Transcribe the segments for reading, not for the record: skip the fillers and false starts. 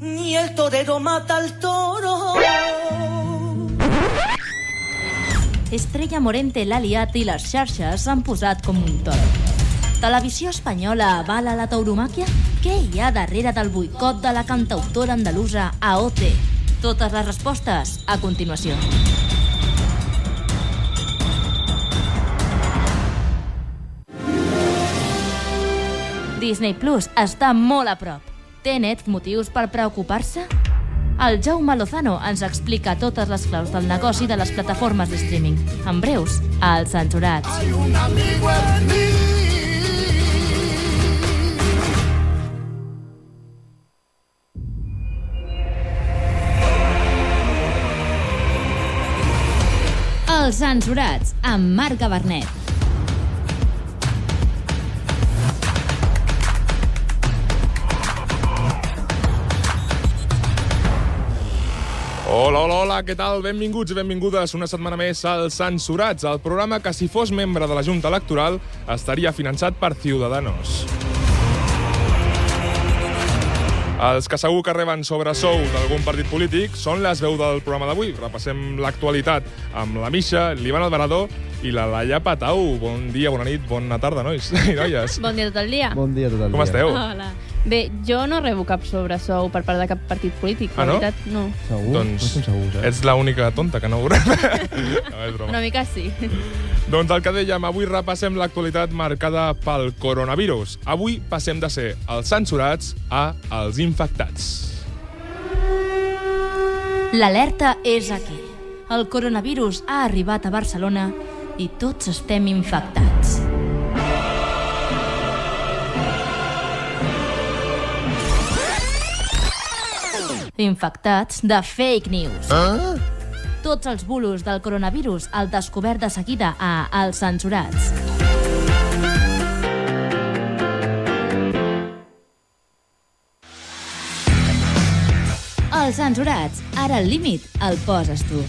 Ni el torero mata al toro. Estrella Morente l'ha liat i les xarxes s'han posat com un toro. Televisió espanyola avala la tauromàquia? Què hi ha darrere del boicot de la cantautora andalusa AOT? Totes les respostes a continuació. Disney Plus està molt a prop. Té net motius per preocupar-se? El Jaume Lozano ens explica totes les claus del negoci de les plataformes de streaming. En breus, als Censurats. Els Censurats, amb Marc Gabarnet. Hola, hola, hola, què tal? Benvinguts i benvingudes una setmana més als Censurats, el programa que, si fos membre de la Junta Electoral, estaria finançat per Ciudadanos. Els que segur que reben sobresou d'algun partit polític són les veus del programa d'avui. Repassem l'actualitat amb la Misha, l'Ivan Alvarado i la Laia Patau. Bon dia, bona nit, bona tarda, nois i noies. Bon dia tot el dia. Bon dia tot el dia. Com esteu? Hola. Bé, jo no rebo cap sobresou per part de cap partit polític, Ah, no? la veritat, no. Segur? Doncs No estem segurs, ets l'única tonta que no ho rep. No, és broma. Una mica sí. Doncs el que dèiem, avui repassem l'actualitat marcada pel coronavirus. Avui passem de ser els censurats a els infectats. L'alerta és aquí. El coronavirus ha arribat a Barcelona i tots estem infectats. Infectats de fake news. Tots els bulos del coronavirus al descobert de seguida a Els Censurats. Els Censurats, ara el límit el poses tu.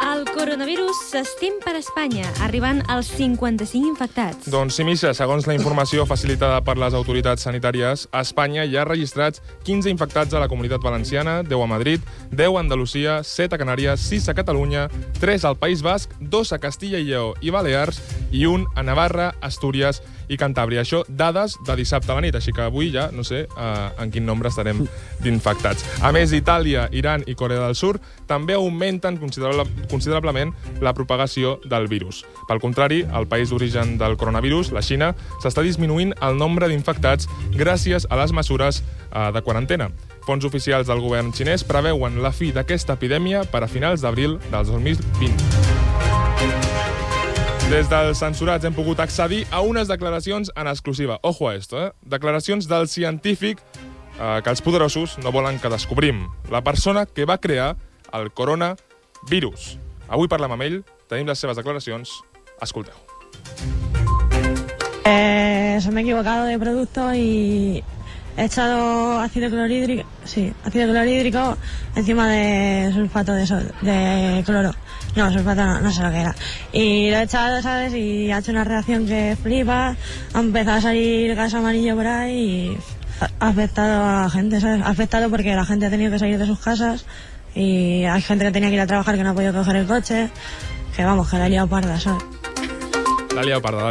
El coronavirus s'estén per Espanya, arribant als 55 infectats. Doncs sí, Misha, segons la informació facilitada per les autoritats sanitàries, a Espanya hi ha registrats 15 infectats a la Comunitat Valenciana, 10 a Madrid, 10 a Andalusia, 7 a Canàries, 6 a Catalunya, 3 al País Basc, 2 a Castilla i Lleó i Balears i 1 a Navarra, Astúries i Cantàbria. Això dades de dissabte a la nit, així que avui ja no sé en quin nombre estarem d'infectats. A més, Itàlia, Iran i Corea del Sur també augmenten considerablement la propagació del virus. Pel contrari, al país d'origen del coronavirus, la Xina, s'està disminuint el nombre d'infectats gràcies a les mesures de quarantena. Fons oficials del govern xinès preveuen la fi d'aquesta epidèmia per a finals d'abril del 2020. Des dels Censurats hem pogut accedir a unes declaracions en exclusiva. Ojo a esto, declaracions del científic que els poderosos no volen que descobrim. La persona que va crear el coronavirus. Avui parlem amb ell, tenim les seves declaracions. Escolteu. Se me he equivocado de producto y he echado ácido clorhídrico encima de sulfato de cloro. No, sulfato no sé lo que era. Y lo he echado, ¿sabes? Y ha hecho una reacción que flipa, ha empezado a salir gas amarillo por ahí y ha afectado a la gente, ¿sabes? Ha afectado porque la gente ha tenido que salir de sus casas y hay gente que tenía que ir a trabajar que no ha podido coger el coche, que vamos, que la ha liado parda, ¿sabes? La liao parda.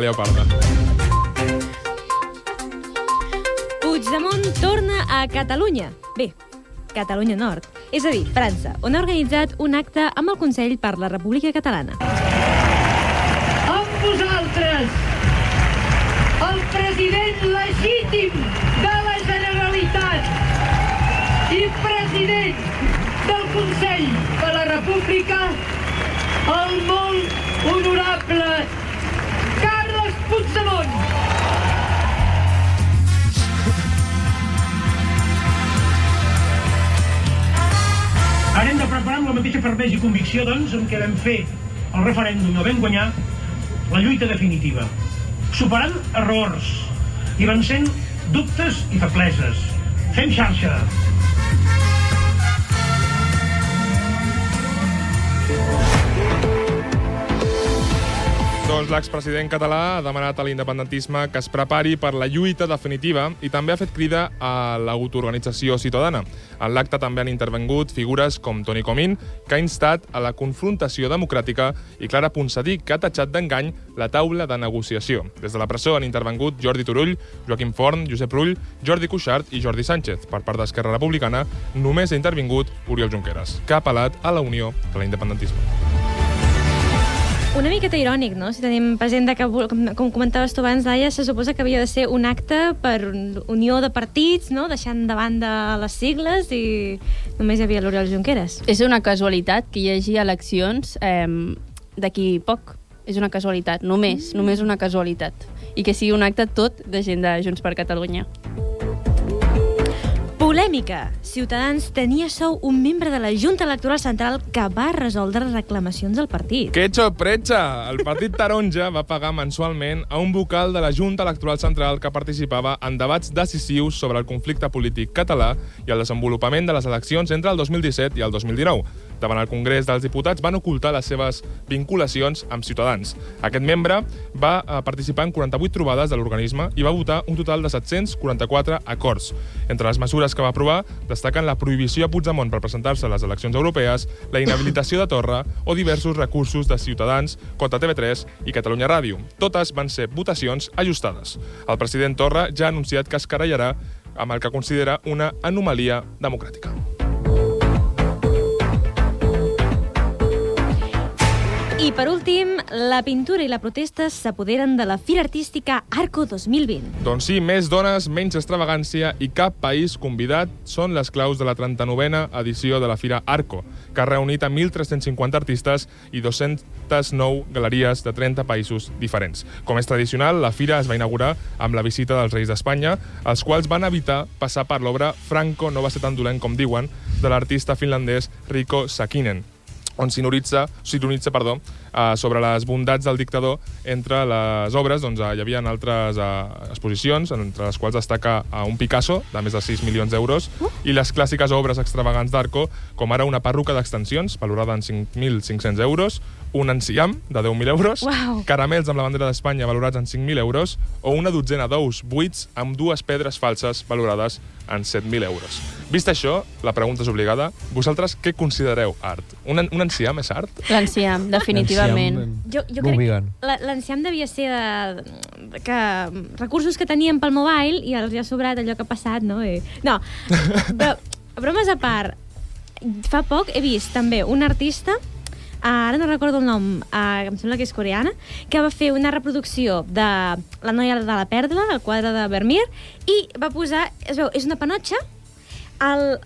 Puigdemont torna a Catalunya. Bé, Catalunya Nord, és a dir, França, on ha organitzat un acte amb el Consell per la República Catalana. Amb vosaltres, el president legítim de la Generalitat i president del Consell de la República, el molt honorable Carles Puigdemont. Ara hem de preparar amb la mateixa fermesa i convicció, doncs, amb què vam fer el referèndum i el vam guanyar, la lluita definitiva. Superant errors i vencent dubtes i febleses. Fem xarxa. Doncs l'expresident català ha demanat a l'independentisme que es prepari per la lluita definitiva i també ha fet crida a l'autoorganització ciutadana. En l'acte també han intervingut figures com Toni Comín, que ha instat a la confrontació democràtica, i Clara Ponsatí, que ha tatxat d'engany la taula de negociació. Des de la presó han intervingut Jordi Turull, Joaquim Forn, Josep Rull, Jordi Cuixart i Jordi Sánchez. Per part d'Esquerra Republicana només ha intervingut Oriol Junqueras, que ha apel·lat a la unió de l'independentisme. Una miqueta irònic, no? Si tenim present que, com comentaves tu abans, Laia, se suposa que havia de ser un acte per unió de partits, no? Deixant de banda les sigles, i només hi havia l'Oriol Junqueras. És una casualitat que hi hagi eleccions d'aquí poc. És una casualitat, només una casualitat. I que sigui un acte tot de gent de Junts per Catalunya. Polèmica. Ciutadans tenia sou un membre de la Junta Electoral Central que va resoldre reclamacions del partit. Que sorpresa! El Partit Taronja va pagar mensualment a un vocal de la Junta Electoral Central que participava en debats decisius sobre el conflicte polític català i el desenvolupament de les eleccions entre el 2017 i el 2019. Davant el Congrés dels Diputats van ocultar les seves vinculacions amb Ciutadans. Aquest membre va participar en 48 trobades de l'organisme i va votar un total de 744 acords. Entre les mesures que va aprovar destaquen la prohibició a Puigdemont per presentar-se a les eleccions europees, la inhabilitació de Torra o diversos recursos de Ciutadans contra TV3 i Catalunya Ràdio. Totes van ser votacions ajustades. El president Torra ja ha anunciat que es querellarà amb el que considera una anomalia democràtica. I per últim, la pintura i la protesta s'apoderen de la Fira Artística Arco 2020. Doncs sí, més dones, menys extravagància i cap país convidat són les claus de la 39a edició de la Fira Arco, que ha reunit a 1.350 artistes i 209 galeries de 30 països diferents. Com és tradicional, la fira es va inaugurar amb la visita dels reis d'Espanya, els quals van evitar passar per l'obra Franco no va ser tan dolent com diuen, de l'artista finlandès Rico Sakinen, on s'ironitza sobre les bondats del dictador. Entre les obres hi havia altres exposicions, entre les quals destaca un Picasso, de més de 6 milions d'euros, i les clàssiques obres extravagants d'Arco, com ara una perruca d'extensions, valorada en 5.500 euros, un enciam, de 10.000 euros, caramels amb la bandera d'Espanya, valorats en 5.000 euros, o una dotzena d'ous buits amb 2 pedres falses, valorades en 7.000 euros. Vist això, la pregunta és obligada. Vosaltres què considereu art? Un enciam és art? L'enciam, definitivament. Jo crec que l'enciam devia ser que recursos que teníem pel mobile i els ha sobrat allò que ha passat, no? No, però bromes a part, fa poc he vist també un artista, ara no recordo el nom, em sembla que és coreana, que va fer una reproducció de La noia de la pèrgola, el quadre de Vermeer, i va posar, es veu, és una panotxa,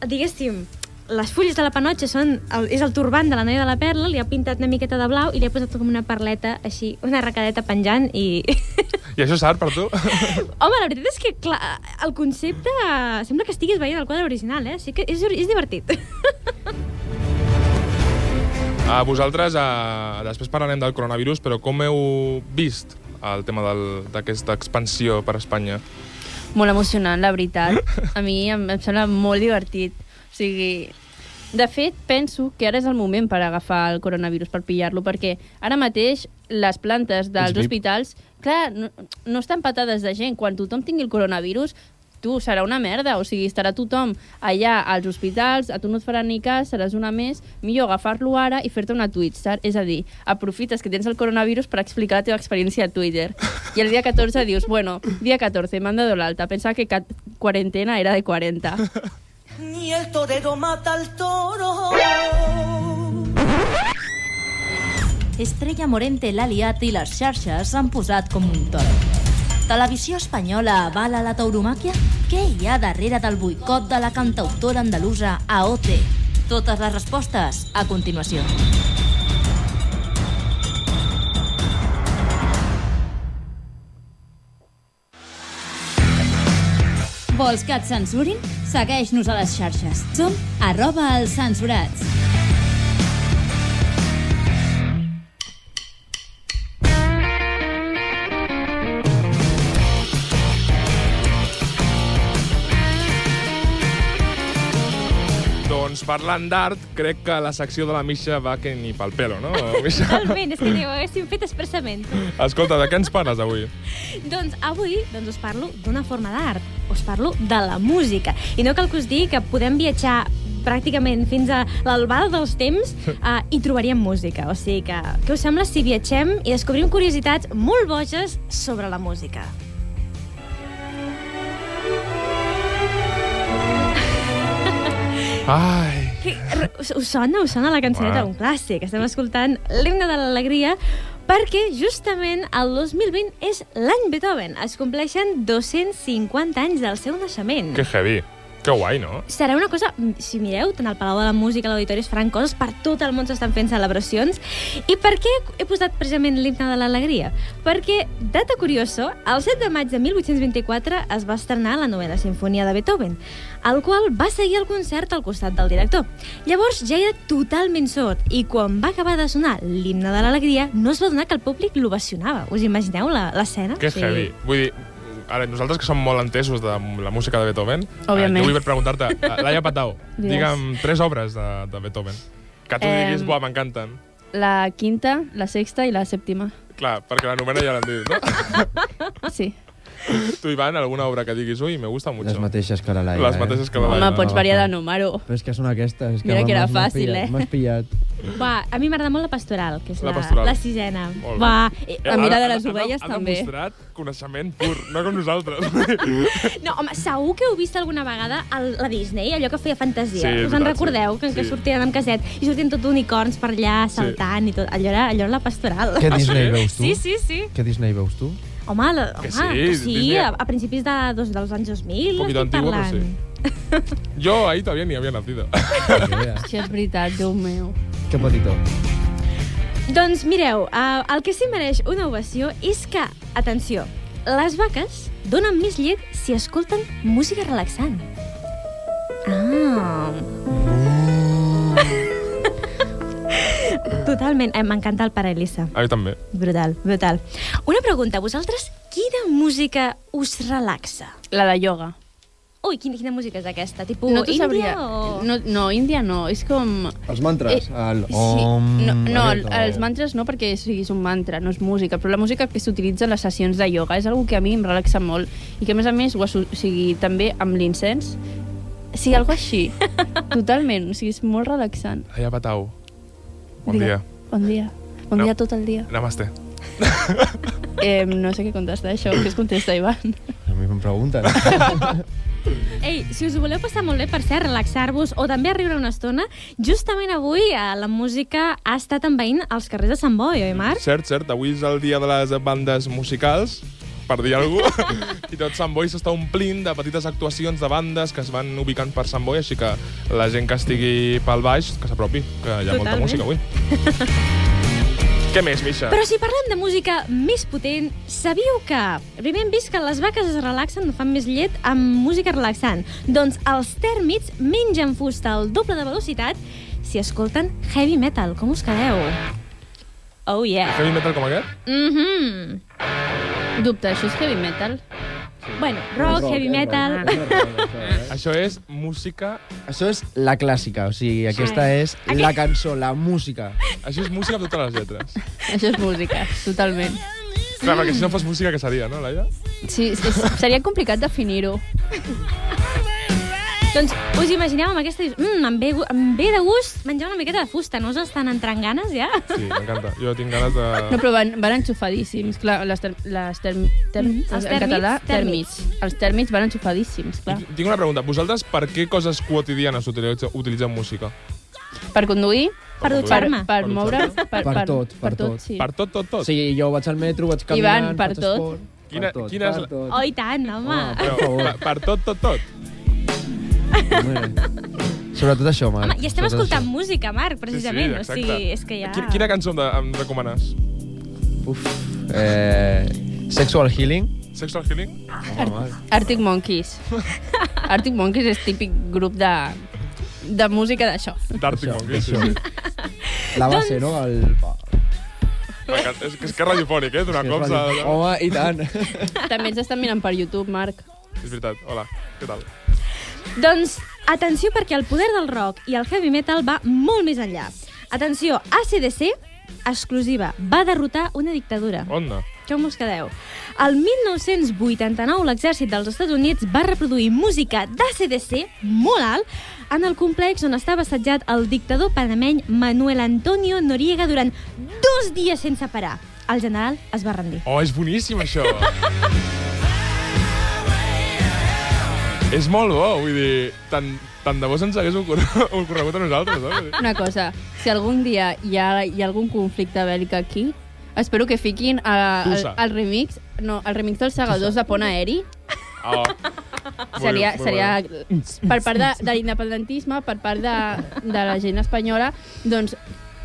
diguéssim, les fulles de la panotxa és el turbant de la noia de la perla, li ha pintat una miqueta de blau i li ha posat com una perleta així, una arracadeta penjant i... I això és art per tu? Home, la veritat és que, clar, el concepte sembla que estiguis veient el quadre original, sí que és divertit. Vosaltres, després parlarem del coronavirus, però com heu vist el tema d'aquesta expansió per Espanya? Molt emocionant, la veritat. A mi em sembla molt divertit. O sigui, de fet, penso que ara és el moment per agafar el coronavirus, per pillar-lo, perquè ara mateix les plantes dels hospitals, clar, no estan petades de gent. Quan tothom tingui el coronavirus, serà una merda, o sigui, estarà tothom allà als hospitals, a tu no et faran ni cas, seràs una més, millor agafar-lo ara i fer-te una Twitch, és a dir, aprofites que tens el coronavirus per explicar la teva experiència a Twitter, i el dia 14 dius, bueno, dia 14, m'han dado l'alta, pensava que quarantena era de 40. Ni el torero mata al toro. Estrella Morente l'ha liat i les xarxes s'han posat com un toro. Televisió Espanyola avala la tauromàquia? Què hi ha darrere del boicot de la cantautora andalusa AOT? Totes les respostes a continuació. Vols que et censurin? Segueix-nos a les xarxes. Som @elscensurats. Doncs parlant d'art, crec que la secció de la Misha va que ni pel pelo, no, Misha? Totalment, és que ho haguéssim fet expressament. Escolta, de què ens parles avui? Doncs avui us parlo d'una forma d'art, us parlo de la música. I no cal que us digui que podem viatjar pràcticament fins a l'albada dels temps i trobaríem música. O sigui que, què us sembla si viatgem i descobrim curiositats molt boges sobre la música? Ai... Us sona la cançoneta? Un clàssic. Estem escoltant l'himne de l'alegria perquè justament el 2020 és l'any Beethoven. Es compleixen 250 anys del seu naixement. Que heavy. Que guai, no? Serà una cosa, si mireu, tant al Palau de la Música, a l'Auditori es faran coses, per tot el món s'estan fent celebracions. I per què he posat precisament l'himne de l'alegria? Perquè, data curiosa, el 7 de maig de 1824 es va estrenar la novena sinfonia de Beethoven, el qual va seguir el concert al costat del director. Llavors ja era totalment sord, i quan va acabar de sonar l'himne de l'alegria, no es va donar que el públic l'ovacionava. Us imagineu l'escena? Que heavy. Vull dir, ara, nosaltres que som molt entesos de la música de Beethoven, òbviament. jo vull preguntar-te, Laia Patau, digue'm 3 obres de Beethoven. Que tu diguis, buah, m'encanten. La quinta, la sexta i la sèptima. Clar, perquè la novena ja l'han dit, no? Sí. Tu, Ivan, alguna obra que diguis, ui, me gusta mucho. Les mateixes que la Laia. Les mateixes que la Laia. Home, pots variar de número. Però és que són aquestes. Mira que era fàcil, M'has pillat. Va, a mi m'agrada molt la pastoral, que és La pastoral. la sisena. Molt bé. Va, A mi la de les ovelles ha també. Ha demostrat coneixement pur, no com nosaltres. no, home, segur que heu vist alguna vegada la Disney, allò que feia fantasia. Sí, Us en veritat, recordeu? sí. Que Sí. sortien amb casset i sortien tot unicorns per allà saltant i tot. Allò era la pastoral. Què Disney veus tu? Sí. Què Disney veus tu? Home, Que sí, que sí, Disney. a principis dels anys 2000 Un poquito estic antiguo, parlant. però sí. Yo ahí todavía ni había nacido. Sí, és veritat, Déu meu. Que petitó. Doncs mireu, el que sí mereix una ovació és que, atenció, les vaques donen més llet si escolten música relaxant. Totalment. M'encanta el pare Elisa. A mi també. Brutal. Una pregunta, vosaltres, quina música us relaxa? La de ioga. Ui, quina música és aquesta? Tipo No t'ho índia sabria. o...? No, índia no. És com... Els mantres. El Sí. om... No, aquest, o- els mantres no, perquè és un mantra, no és música, però la música que s'utilitza en les sessions de ioga és una que a mi em relaxa molt i que, a més, o sigui, també amb l'incens, sí, algo així. Totalment, o sigui, és molt relaxant. Laia Patau, bon Digue. dia. Bon dia. Bon dia tot el dia. Namaste. No sé què contestar, això. Què es contesta, Ivan? A mi em pregunten. Ei, si us ho voleu passar molt bé, per cert, relaxar-vos o també a riure una estona, justament avui la música ha estat envaint els carrers de Sant Boi, oi, Marc? Cert, avui és el dia de les bandes musicals, per dir alguna cosa, i tot Sant Boi s'està omplint de petites actuacions de bandes que es van ubicant per Sant Boi, així que la gent que estigui pel baix, que s'apropi, que hi ha molta Totalment. música avui. Què més, Misha? Però si parlem de música més potent, sabíeu que primer hem vist que les vaques es relaxen, fan més llet amb música relaxant. Doncs els tèrmits mengen fusta al doble de velocitat si escolten heavy metal. Com us quedeu? Oh yeah. Heavy metal com aquest? Dubte, això és heavy metal? Bueno, rock, heavy metal... Això és música... Això és la clàssica, o sigui, aquesta és la cançó, la música. Això és música amb totes les lletres. Això és música, totalment. Clar, perquè si no fos música, què seria, no, Laia? Sí, seria complicat definir-ho. Doncs us imagineu amb aquesta... em ve de gust menjar una miqueta de fusta. No us estan entrant ganes, ja? Sí, m'encanta. Jo tinc ganes de... No, però van enxufadíssims, clar, en català, tèrmits. Els tèrmits van enxufadíssims, clar. Tinc una pregunta. Vosaltres per què coses quotidianes utilitzeu música? Per conduir, Per dutxar-me. per moure... Per tot. sí. Per tot? O sigui, jo vaig al metro, vaig caminant, Ivan, per faig tot. esport. Quina és per la- tot. Oh, i tant, home. Però, per tot? Home. Sobretot això, Marc. Home, i estem sobretot escoltant això. música, Marc, precisament. Sí, O sigui, és que ja... Quina cançó em recomanes? Uf. Sexual Healing. Sexual Healing? Home, Marc. Arctic Monkeys. Arctic Monkeys és típic grup de música d'això. D'Arctic Això, Monkeys, sí, això. sí. La base, no? M'encanta. És que és radiofònic, donar cops a... Home, i tant. També ens estan mirant per YouTube, Marc. És veritat. Hola, què tal? Doncs Atenció, perquè el poder del rock i el heavy metal va molt més enllà. Atenció, AC/DC, exclusiva, va derrotar una dictadura. Onda. Com us quedeu? El 1989, l'exèrcit dels Estats Units va reproduir música d'ACDC molt alt en el complex on estava assetjat el dictador panameny Manuel Antonio Noriega durant 2 dies sense parar. El general es va rendir. Oh, és boníssim, això! És molt bo, vull dir, tant de bo se'ns hagués ocorregut a nosaltres, no? Una cosa, si algun dia hi ha algun conflicte bèl·lic aquí, espero que fiquin el remix dels segadors de pont aeri. Oh. Seria per part de l'independentisme, per part de la gent espanyola, doncs,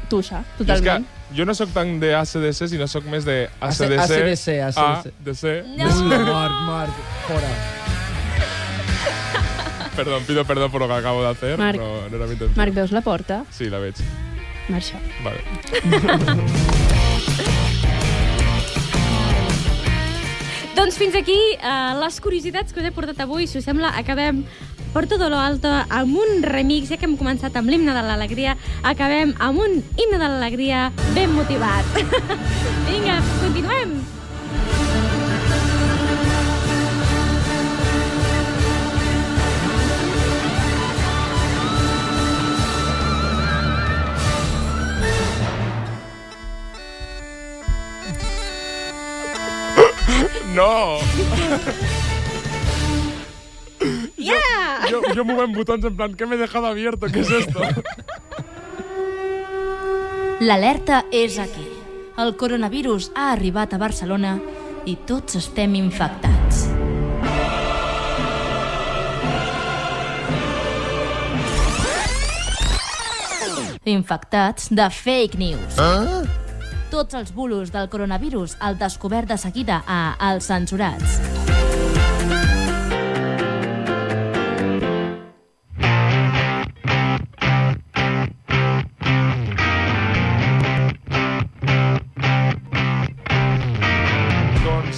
tuixa, totalment. És que jo no sóc tan de ACDC, sinó sóc més de ACDC. ACDC. Marc, fora. Perdón, pido perdón por lo que acabo de hacer, Marc, però no era mi intenció. Marc, veus la porta? Sí, la veig. Marxa. Vale. Doncs fins aquí les curiositats que us he portat avui. Si us sembla, acabem per todo lo alto amb un remix. Ja que hem començat amb l'himne de l'alegria, acabem amb un himne de l'alegria ben motivat. Vinga, continuem! No! Yeah! Yo movem botons en plan, ¿qué me he dejado abierto? ¿Qué es esto? L'alerta és aquí. El coronavirus ha arribat a Barcelona i tots estem infectats. Infectats de fake news. Tots els bulos del coronavirus al descobert de seguida a Els Censurats.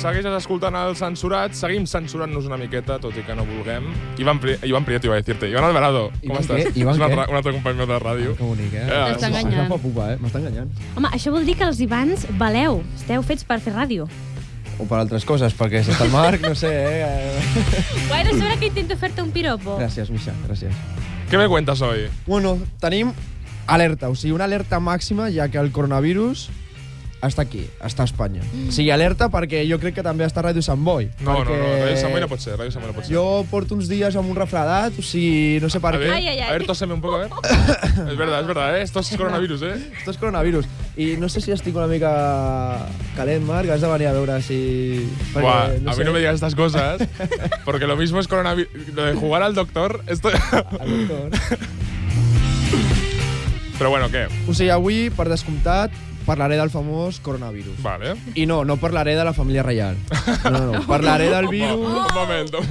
Segueixes escoltant Els Censurats, seguim censurant-nos una miqueta, tot i que no vulguem. Ivan Prieto, iba a decirte. Ivan Alvarado, com estàs? Ivan què? Un altre company meu de ràdio. Que bonic, T'està enganyant. M'està enganyant. Home, això vol dir que els Ivans valeu. Esteu fets per fer ràdio. O per altres coses, perquè si està el Marc, no sé, Bueno, sobre que intento fer-te un piropo. Gràcies, Misha, gràcies. ¿Qué me cuentas hoy? Bueno, tenim alerta, o sigui, una alerta màxima, ja que el coronavirus està aquí, està a Espanya. O sigui, alerta perquè jo crec que també està Ràdio Sant Boi. No, Ràdio Sant Boi no pot ser, Ràdio Sant Boi no pot ser. Jo porto uns dies amb un refredat, o sigui, no sé per què. A ver, tóseme un poco, a ver. Es verdad, esto es coronavirus, Esto es coronavirus. I no sé si estic una mica calent, Marc, has de venir a veure si... Buah, a mí no me digas estas cosas, porque lo mismo es coronavirus. Lo de jugar al doctor, esto... Al doctor. Però bueno, què? O sigui, avui, per descomptat, parlaré del famós coronavirus. Vale. I no parlaré de la família reial. No. Parlaré del virus... Un momento.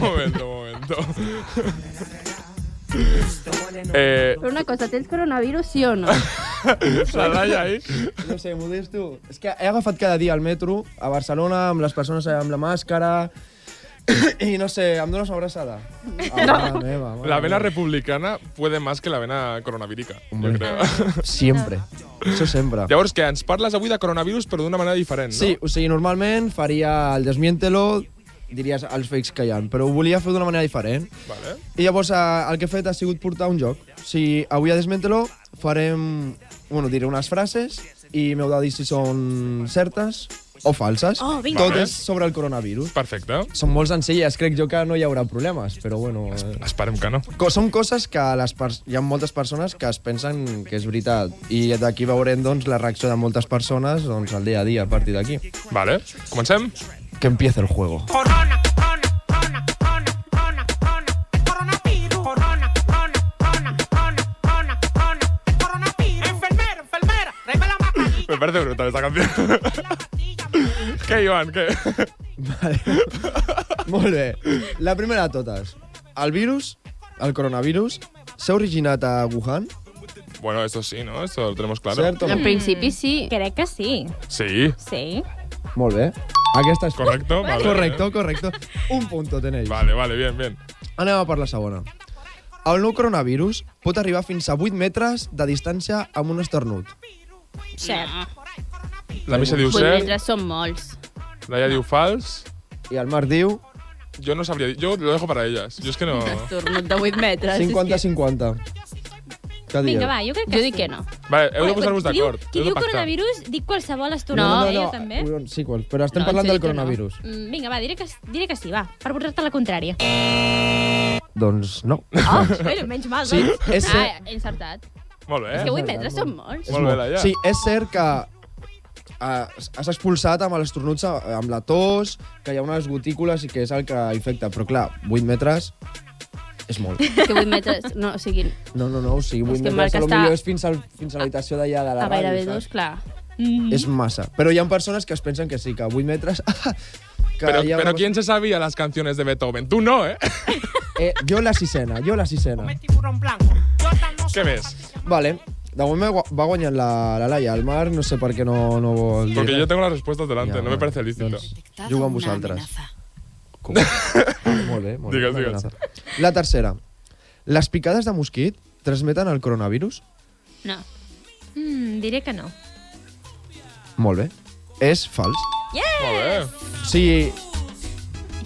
Però una cosa, tens coronavirus, sí o no? La Laia ahí. No sé, Modesto. És que he agafat cada dia el metro a Barcelona amb les persones amb la màscara i no sé, em dones una abraçada. La vena republicana puede más que la vena coronavírica, jo crec. Sempre. Això sempre. Llavors, què? Ens parles avui de coronavirus, però d'una manera diferent, no? Sí, o sigui, normalment faria el desmiéntelo, diries els fakes que hi ha, però ho volia fer d'una manera diferent. Vale. I llavors el que he fet ha sigut portar un joc. O sigui, avui a Desmiéntelo farem... Bueno, diré unes frases i m'heu de dir si són certes o falses. Oh, vinga. Tot és sobre el coronavirus. Perfecte. Són molt senzilles, crec jo que no hi haurà problemes, però bueno... Esperem que no. Són coses que hi ha moltes persones que es pensen que és veritat i d'aquí veurem doncs, la reacció de moltes persones doncs, al dia a dia a partir d'aquí. Vale, comencem? Que empiece el juego. Me parece brutal esta canción. ¿Qué, Iván? ¿Qué? Vale. Molt bé. La primera de totes. El virus, el coronavirus, s'ha originat a Wuhan? Bueno, esto sí, ¿no? Esto lo tenemos claro. Cert o no? En principi sí. Crec que sí. Sí. Sí. Molt bé. Aquesta és... Correcto, vale. Correcto. Un punto tenéis. Vale, bien. Anem a per la segona. el nou coronavirus pot arribar fins a 8 metres de distància amb un esternut. Cert. La Misha diu 8 cert, metres són molts. Laia diu fals. I el Marc diu Jo no sabria dir. Yo lo dejo para ellas. Jo és que no... Esternut de 8 metres. 50-50. Què dieu? Vinga, va, jo crec que Jo dic que no. Vale, heu de posar-vos d'acord. Qui Heu de diu pactar. coronavirus, dic qualsevol estona. No, Jo també. Sí, però estem No, parlant jo del dic que no. coronavirus. Vinga, va, diré que sí, va, per posar-te la contrària. Doncs no. Oh, bueno, menys mal, Sí, doncs. és cert, Ah, he encertat. Molt bé. És que 8 metres són molts. Molt bé, Laia. sí, és cert que has expulsat amb l'estornuts, amb la tos, que hi ha unes gotícules i que és el que infecta. Però clar, 8 metres és molt. Que 8 metres... No, o sigui, No, o sigui, 8 És que metres Marc a lo està- millor és fins a l'habitació d'allà de la a gairebé ràdio, 2, saps? clar. És massa. Però hi ha persones que es pensen que sí, que 8 metres... que Pero, hi ha pero una- ¿quién se sabía las canciones de Beethoven? Tú no, ¿eh? Jo la sisena. Què més? Vale. De moment va guanyant la Laia. El Marc no sé per què no vol dir. Porque yo tengo las respuestas delante, Ja, no me parece lícito. Doncs juga amb vosaltres. Molt bé, molt Digues, bé. digues. La tercera. Les picades de mosquit transmeten el coronavirus? No. Diré que no. Molt bé. És fals. Molt bé. O sigui,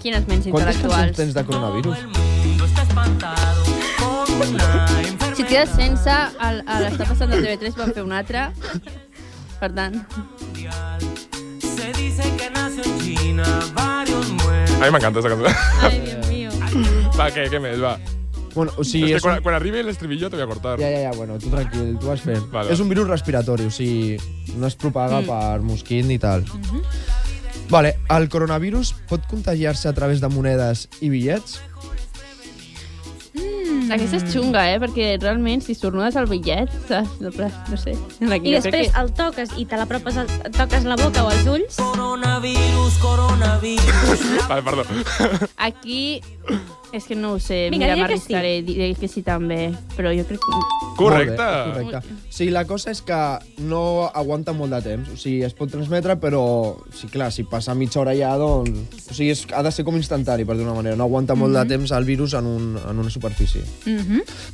Quines ments quantes cançons intel·lectuals. tens de coronavirus? Si et quedes sense, a l'Està passant de TV3 van fer un altre. Per tant, A mi m'encanta aquesta cançó. Ai, Dios mío. Va, què més, va. Bueno, o sigui, És que és quan arribi l'estribillo te voy a cortar. Ja, bueno, tu tranquil, tu vas fent. Vale. És un virus respiratori, o sigui, no es propaga per mosquit ni tal. Vale, el coronavirus pot contagiar-se a través de monedes i bitllets? aquesta és xunga, perquè realment si estornudes el bitllet, saps? No sé. I després el toques i te l'apropes, et toques la boca o els ulls. Vale, perdó. Aquí és que no ho sé, Vinga, mira, diré que sí. m'arriscaré, diré que sí també, però jo crec que... Correcte. Molt bé, correcte. O sigui, la cosa és que no aguanta molt de temps. O sigui, es pot transmetre, però, sí, clar, si passa mitja hora ja, doncs... O sigui, ha de ser com instantani, per dir-ho d'una manera. No aguanta molt de temps el virus en una superfície.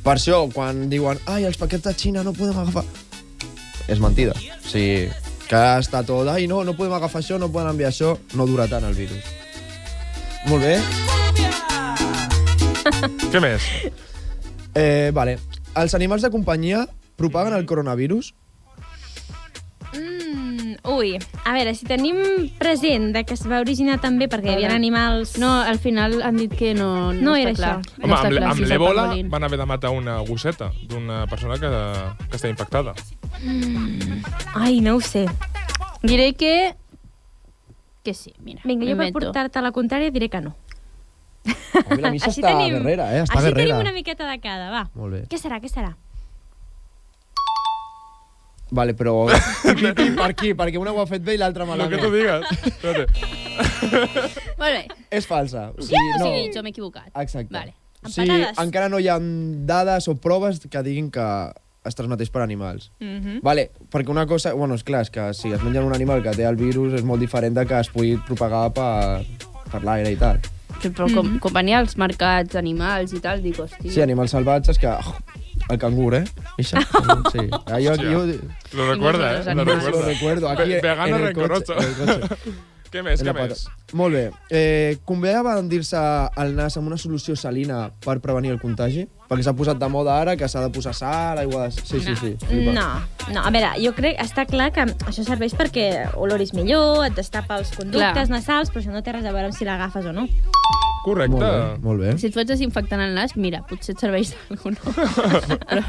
Per això, quan diuen ai, els paquets de Xina no podem agafar... És mentida. O sigui, que està tot... Ai, no podem agafar això, no podem enviar això... No dura tant el virus. Molt bé. Què més? Vale. Els animals de companyia propaguen el coronavirus? Ui, a veure, si tenim present de que es va originar també perquè hi havia animals... No, al final han dit que no No està era clar. això. Home, No està clar amb si és el l'Ebola pangolín. van haver de matar una gosseta d'una persona que està infectada. Ai, no ho sé. Diré que sí, mira. Vinga, jo per m'invento. portar-te la contrària diré que no. Avui la Misha està guerrera, Està així guerrera. tenim una miqueta de cada, va. Molt bé. Què serà? Vale, però... per qui? Perquè una ho ha fet bé i l'altra Lo que malament. tu digues. Espérate. Molt bé. És falsa. O O sigui, sigui, jo m'he equivocat. Exacte. Vale. O sigui, Empatades. encara no hi ha dades o proves que diguin que es transmeteix per animals. Vale, perquè una cosa... Bueno, és clar, és que si es mengen un animal que té el virus és molt diferent de que es pugui propagar per l'aire i tal. Però com venia als mercats animals i tal, dic, hòstia. Sí, animals salvatges que... el cangur, Misha? Sí. Jo Lo recuerda, los Lo animales. lo recuerda. recuerdo. Aquí Vegano en el rencoroso. cotxe, en el cotxe. Què més, En què la pata. més? Molt bé. Convé abandir-se el nas amb una solució salina per prevenir el contagi? Perquè s'ha posat de moda ara que s'ha de posar sal, aigua... Sí. flipa. No, a veure, jo crec, està clar que això serveix perquè oloris millor, et destapa els conductes Clar. nasals, però això no té res a veure amb si l'agafes o no. Correcte. Molt bé. Si et fots desinfectant el nas, mira, potser et serveix d'alguna cosa.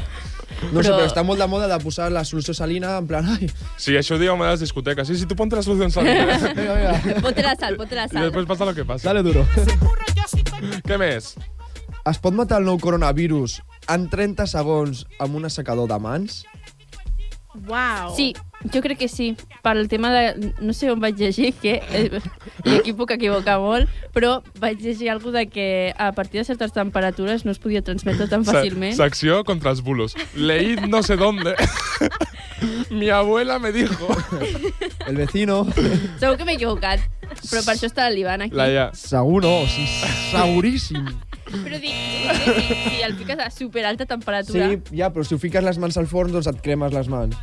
No sé, Però- però està molt de moda de posar la solució salina en plan... Ai, Sí, això ho digueu a les discoteques. Sí, tu ponte la solució en sal. vinga. Ponte la sal, ponte la I sal. després passa lo que passa. Dale duro. Què més? Es pot matar el nou coronavirus en 30 segons amb un assecador de mans? Uau. Sí, jo crec que sí. Pel tema de... No sé on vaig llegir, que... I aquí puc equivocar molt, però vaig llegir alguna de que a partir de certes temperatures no es podia transmetre tan fàcilment. Secció contra els bulos. Leí no sé dónde. Mi abuela me dijo... El vecino... Segur que m'he equivocat, però per això està l'Ivan aquí. Laia, Segur no, o sigui, seguríssim. Però dic, si el fiques a superalta temperatura... Sí, ja, però si ho fiques les mans al forn, doncs et cremes les mans.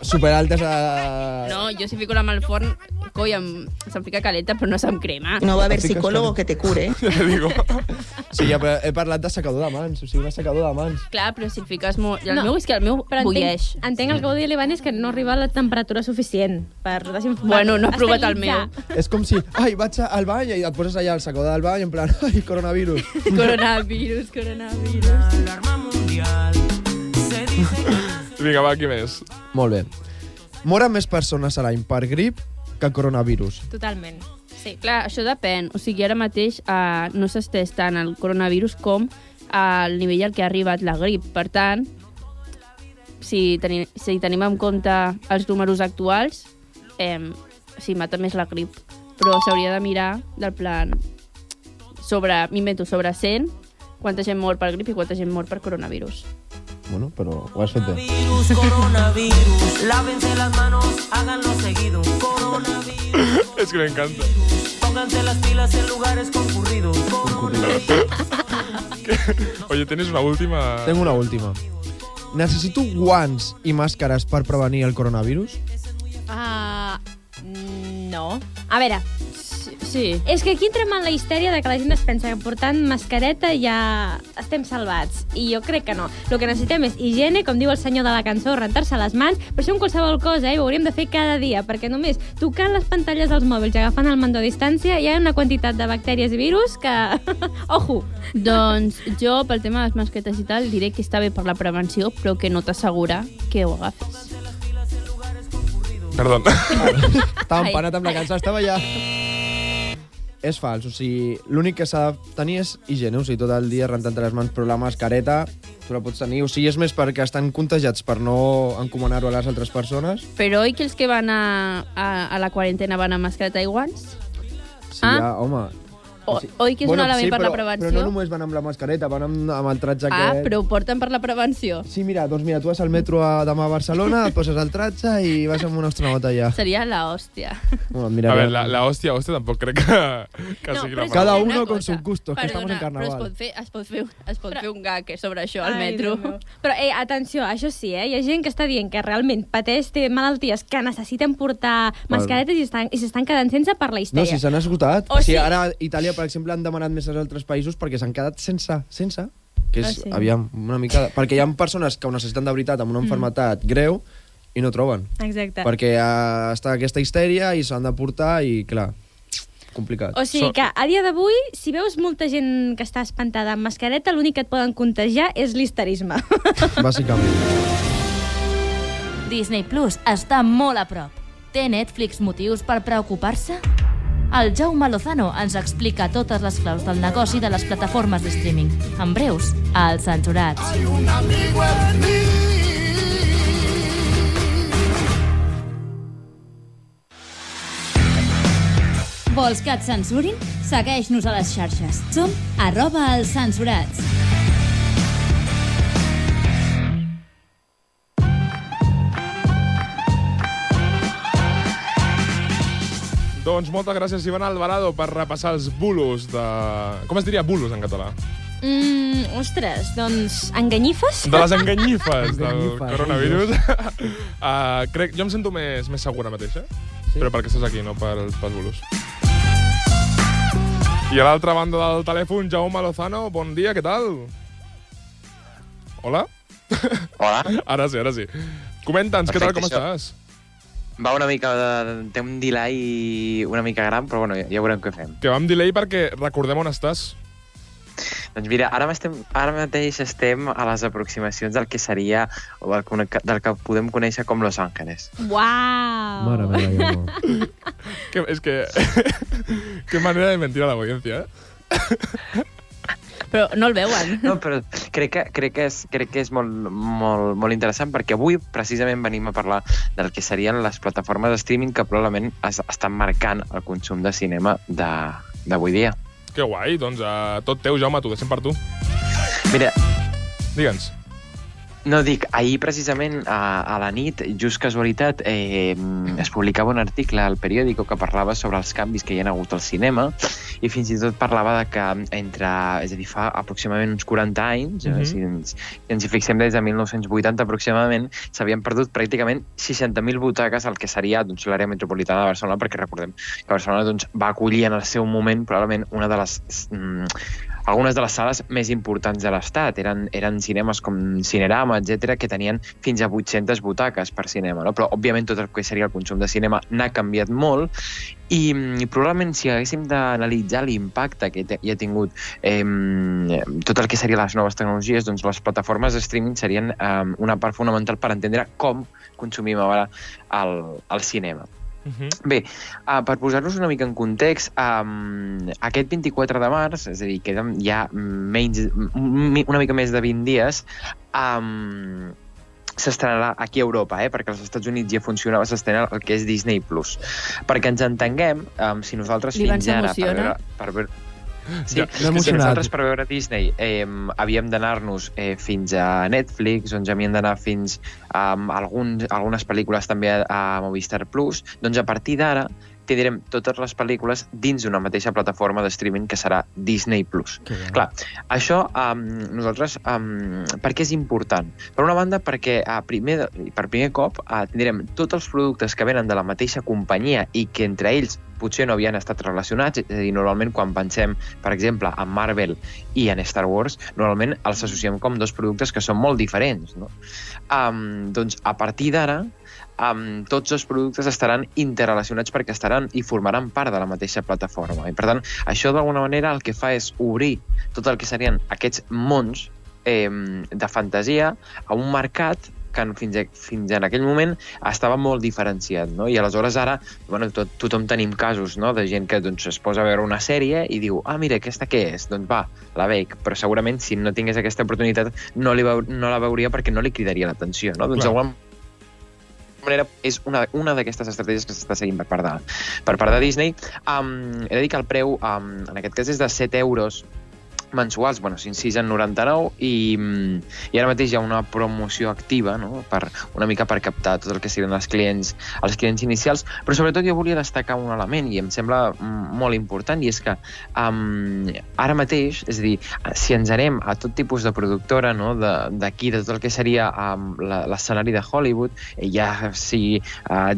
Superaltes a... No, jo si fico la mà al forn, coi, se'm fica calenta, però no se'm crema. No va a haber Fiques psicólogo calent. que te cure. Ja digo. Sí, ja, però he parlat de secador de mans, o sigui, un secador de mans. Clar, però si el fiques molt... El No, meu és que el meu Però bulleix. entenc el que vol dir l'Ivan és que no arriba a la temperatura suficient per desinflar. Bueno, no he provat el meu. És com si, ai, vaig al bany i et poses allà al secador del bany en plan, ai, coronavirus. Coronavirus. Vinga, va, qui més? Molt bé. Moren més persones a l'any per grip que coronavirus. Totalment. Sí. Clar, això depèn. O sigui, ara mateix no s'estès tant el coronavirus com al nivell al que ha arribat la grip. Per tant, si tenim en compte els números actuals, mata més la grip. Però s'hauria de mirar del plan m'invento sobre 100, quanta gent mor per grip i quanta gent mor per coronavirus. Bueno, però ho has fet bé. Coronavirus, lávense las manos, háganlo seguido. Coronavirus, És que m'encanta. pónganse las pilas en lugares concurridos. Oye, ¿tienes una última? Tengo una última. Necessito guants i màscares per prevenir el coronavirus? No. A veure, Sí. és que aquí entrem en la histèria de que la gent es pensa que portant mascareta ja estem salvats. I jo crec que no. El que necessitem és higiene, com diu el senyor de la cançó, rentar-se les mans, però això en qualsevol cosa, ho hauríem de fer cada dia, perquè només tocant les pantalles dels mòbils i agafant el mando a distància hi ha una quantitat de bactèries i virus que... Ojo! Doncs jo, pel tema de les masquetes i tal, diré que està bé per la prevenció, però que no t'assegura que ho agafis. Perdó. Estava empanat amb la cançó, estava ja... És fals, o sigui, l'únic que s'ha de tenir és higiene, o sigui, tot el dia rentant-te les mans, però la mascareta tu la pots tenir, o sigui, és més perquè estan contagiats per no encomanar-ho a les altres persones. Però oi que els que van a la quarantena van amb mascareta i guants? Sí, ja, home... Oi que és un element per la prevenció? Però no només van amb la mascareta, van amb el tratge aquest... però ho porten per la prevenció. Sí, mira, doncs mira, tu vas al metro demà a Barcelona, et poses el tratge i vas amb una astronauta allà. Seria la hòstia. Bueno, mira, A ver, la hòstia tampoc crec que sigui la Cada paraula. uno con sus gustos, que estamos en Però carnaval. es pot fer un gag sobre això al metro. Però, atenció, això sí, hi ha gent que està dient que realment té malalties que necessiten portar mascaretes i s'estan quedant sense per la No, histèria. si s'han esgotat. O O sigui, sigui- ara a Itàlia, per exemple, han demanat més als altres països perquè s'han quedat sense, que és, sí. aviam, una mica... Perquè hi ha persones que ho necessiten de veritat amb una malaltia greu i no troben. Exacte. Perquè està aquesta histèria i s'han de portar i, clar, complicat. O sigui que a dia d'avui, si veus molta gent que està espantada amb mascareta, l'únic que et poden contagiar és l'histerisme. Bàsicament. Disney Plus està molt a prop. Té Netflix motius per preocupar-se? El Jaume Lozano ens explica totes les claus del negoci de les plataformes de streaming. En breus, als Censurats. Vols que et censurin? Segueix-nos a les xarxes. Som @elscensurats. Doncs moltes gràcies, Iván Alvarado, per repassar els bulos de... Com es diria bulos en català? Ostres, doncs enganyifes? De les enganyifes del Enganyifes, coronavirus. Jo em sento més segura mateix, Sí? però perquè estàs aquí, no pels bulos. I a l'altra banda del telèfon, Jaume Lozano, bon dia, què tal? Hola? Hola. Ara sí. Comenta'ns, què tal, com Perfecte, estàs? Va una mica... Té un delay una mica gran, però bueno, ja veurem què fem. Que va amb delay perquè recordem on estàs. Doncs mira, ara mateix estem a les aproximacions del que seria, o del que podem conèixer com Los Ángeles. Uau! Mare meva, Jaume. És que... Qué manera de mentir a la audiencia, Però no el veuen. No, però crec que és molt interessant perquè avui precisament venim a parlar del que serien les plataformes de streaming que probablement estan marcant el consum de cinema d'avui dia. Que guai, doncs tot teu, Jaume, t'ho deixem per tu. Mira, Digue'ns. No, dic, ahir precisament a la nit, just casualitat, es publicava un article al periòdico que parlava sobre els canvis que hi ha hagut al cinema i fins i tot parlava de que és a dir, fa aproximadament uns 40 anys, si ens hi fixem des de 1980 aproximadament, s'havien perdut pràcticament 60.000 butaques al que seria l'àrea metropolitana de Barcelona, perquè recordem que Barcelona va acollir en el seu moment probablement una de les algunes de les sales més importants de l'Estat. Eren cinemes com Cinerama, etc, que tenien fins a 800 butaques per cinema, no? Però, òbviament, tot el que seria el consum de cinema n'ha canviat molt i probablement si haguéssim d'analitzar l'impacte que hi ha tingut tot el que serien les noves tecnologies, doncs les plataformes de streaming serien una part fonamental per entendre com consumim ara el cinema. Bé, per posar-nos una mica en context, aquest 24 de març, és a dir, queden ja una mica més de 20 dies, s'estrenarà aquí a Europa, perquè als Estats Units ja funcionava, s'estrena el que és Disney+. Perquè ens entenguem, si nosaltres fins ara... Sí, si nosaltres per veure Disney havíem d'anar-nos fins a Netflix, doncs havíem d'anar fins a algunes pel·lícules també a Movistar Plus, doncs a partir d'ara tindrem totes les pel·lícules dins d'una mateixa plataforma de streaming que serà Disney+. Clar, això nosaltres, per què és important? Per una banda, perquè per primer cop tindrem tots els productes que venen de la mateixa companyia i que entre ells potser no havien estat relacionats, és a dir, normalment quan pensem, per exemple, en Marvel i en Star Wars, normalment els associem com dos productes que són molt diferents, no? Doncs a partir d'ara, tots els productes estaran interrelacionats perquè estaran i formaran part de la mateixa plataforma. I per tant, això d'alguna manera el que fa és obrir tot el que serien aquests mons de fantasia a un mercat que fins en aquell moment estava molt diferenciat, no? I aleshores ara, tothom tenim casos, no?, de gent que es posa a veure una sèrie i diu, mira, aquesta què és? Doncs va, la veig, però segurament si no tingués aquesta oportunitat no la veuria perquè no li cridaria l'atenció, no? Doncs d'alguna manera és una d'aquestes estratègies que s'està seguint per part de Disney. He de dir que el preu, en aquest cas, és de 7 euros mensuals, s'incisen 99 i ara mateix hi ha una promoció activa, no?, una mica per captar tot el que siguin els clients inicials, però sobretot jo volia destacar un element i em sembla molt important, i és que ara mateix, és a dir, si ens anem a tot tipus de productora, no?, d'aquí, de tot el que seria l'escenari de Hollywood, ja sigui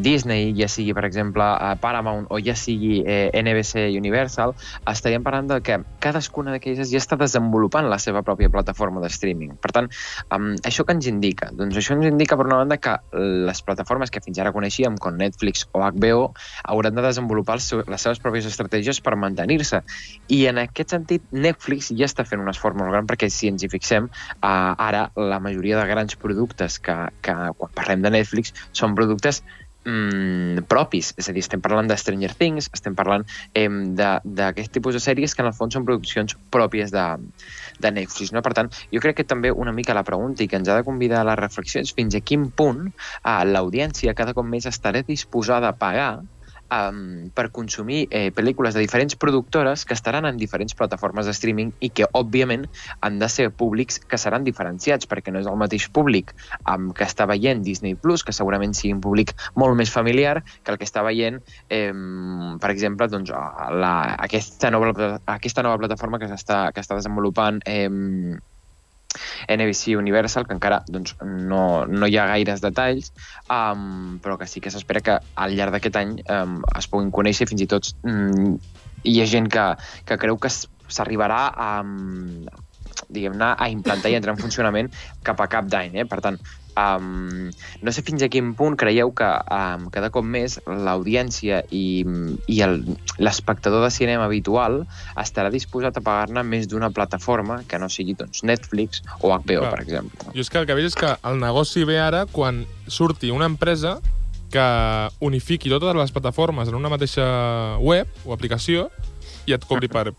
Disney, ja sigui, per exemple, Paramount o ja sigui NBC Universal, estaríem parlant de que cadascuna d'aquelles ja està desenvolupant la seva pròpia plataforma de streaming. Per tant, això què ens indica? Doncs això ens indica, per una banda, que les plataformes que fins ara coneixíem, com Netflix o HBO, hauran de desenvolupar les seves pròpies estratègies per mantenir-se. I en aquest sentit, Netflix ja està fent un esforç molt gran, perquè si ens hi fixem, ara la majoria de grans productes que quan parlem de Netflix són productes propis, és a dir, estem parlant de Stranger Things, estem parlant d'aquest tipus de sèries que en el fons són produccions pròpies de Netflix, no? Per tant, jo crec que també una mica la pregunta i que ens ha de convidar a la reflexió és fins a quin punt l'audiència cada cop més estarà disposada a pagar per consumir pel·lícules de diferents productores que estaran en diferents plataformes de streaming i que, òbviament, han de ser públics que seran diferenciats, perquè no és el mateix públic que està veient Disney+, que segurament sigui un públic molt més familiar que el que està veient, per exemple, doncs, aquesta nova plataforma que està desenvolupant NBC Universal, que encara no hi ha gaires detalls, però que sí que s'espera que al llarg d'aquest any es puguin conèixer. Fins i tot hi ha gent que creu que s'arribarà a implantar i entrar en funcionament cap a cap d'any. Per tant, no sé fins a quin punt creieu que cada cop més l'audiència i l'espectador de cinema habitual estarà disposat a pagar-ne més d'una plataforma que no sigui Netflix o HBO, per exemple. Jo és que el que veig és que el negoci ve ara quan surti una empresa que unifiqui totes les plataformes en una mateixa web o aplicació i et cobri per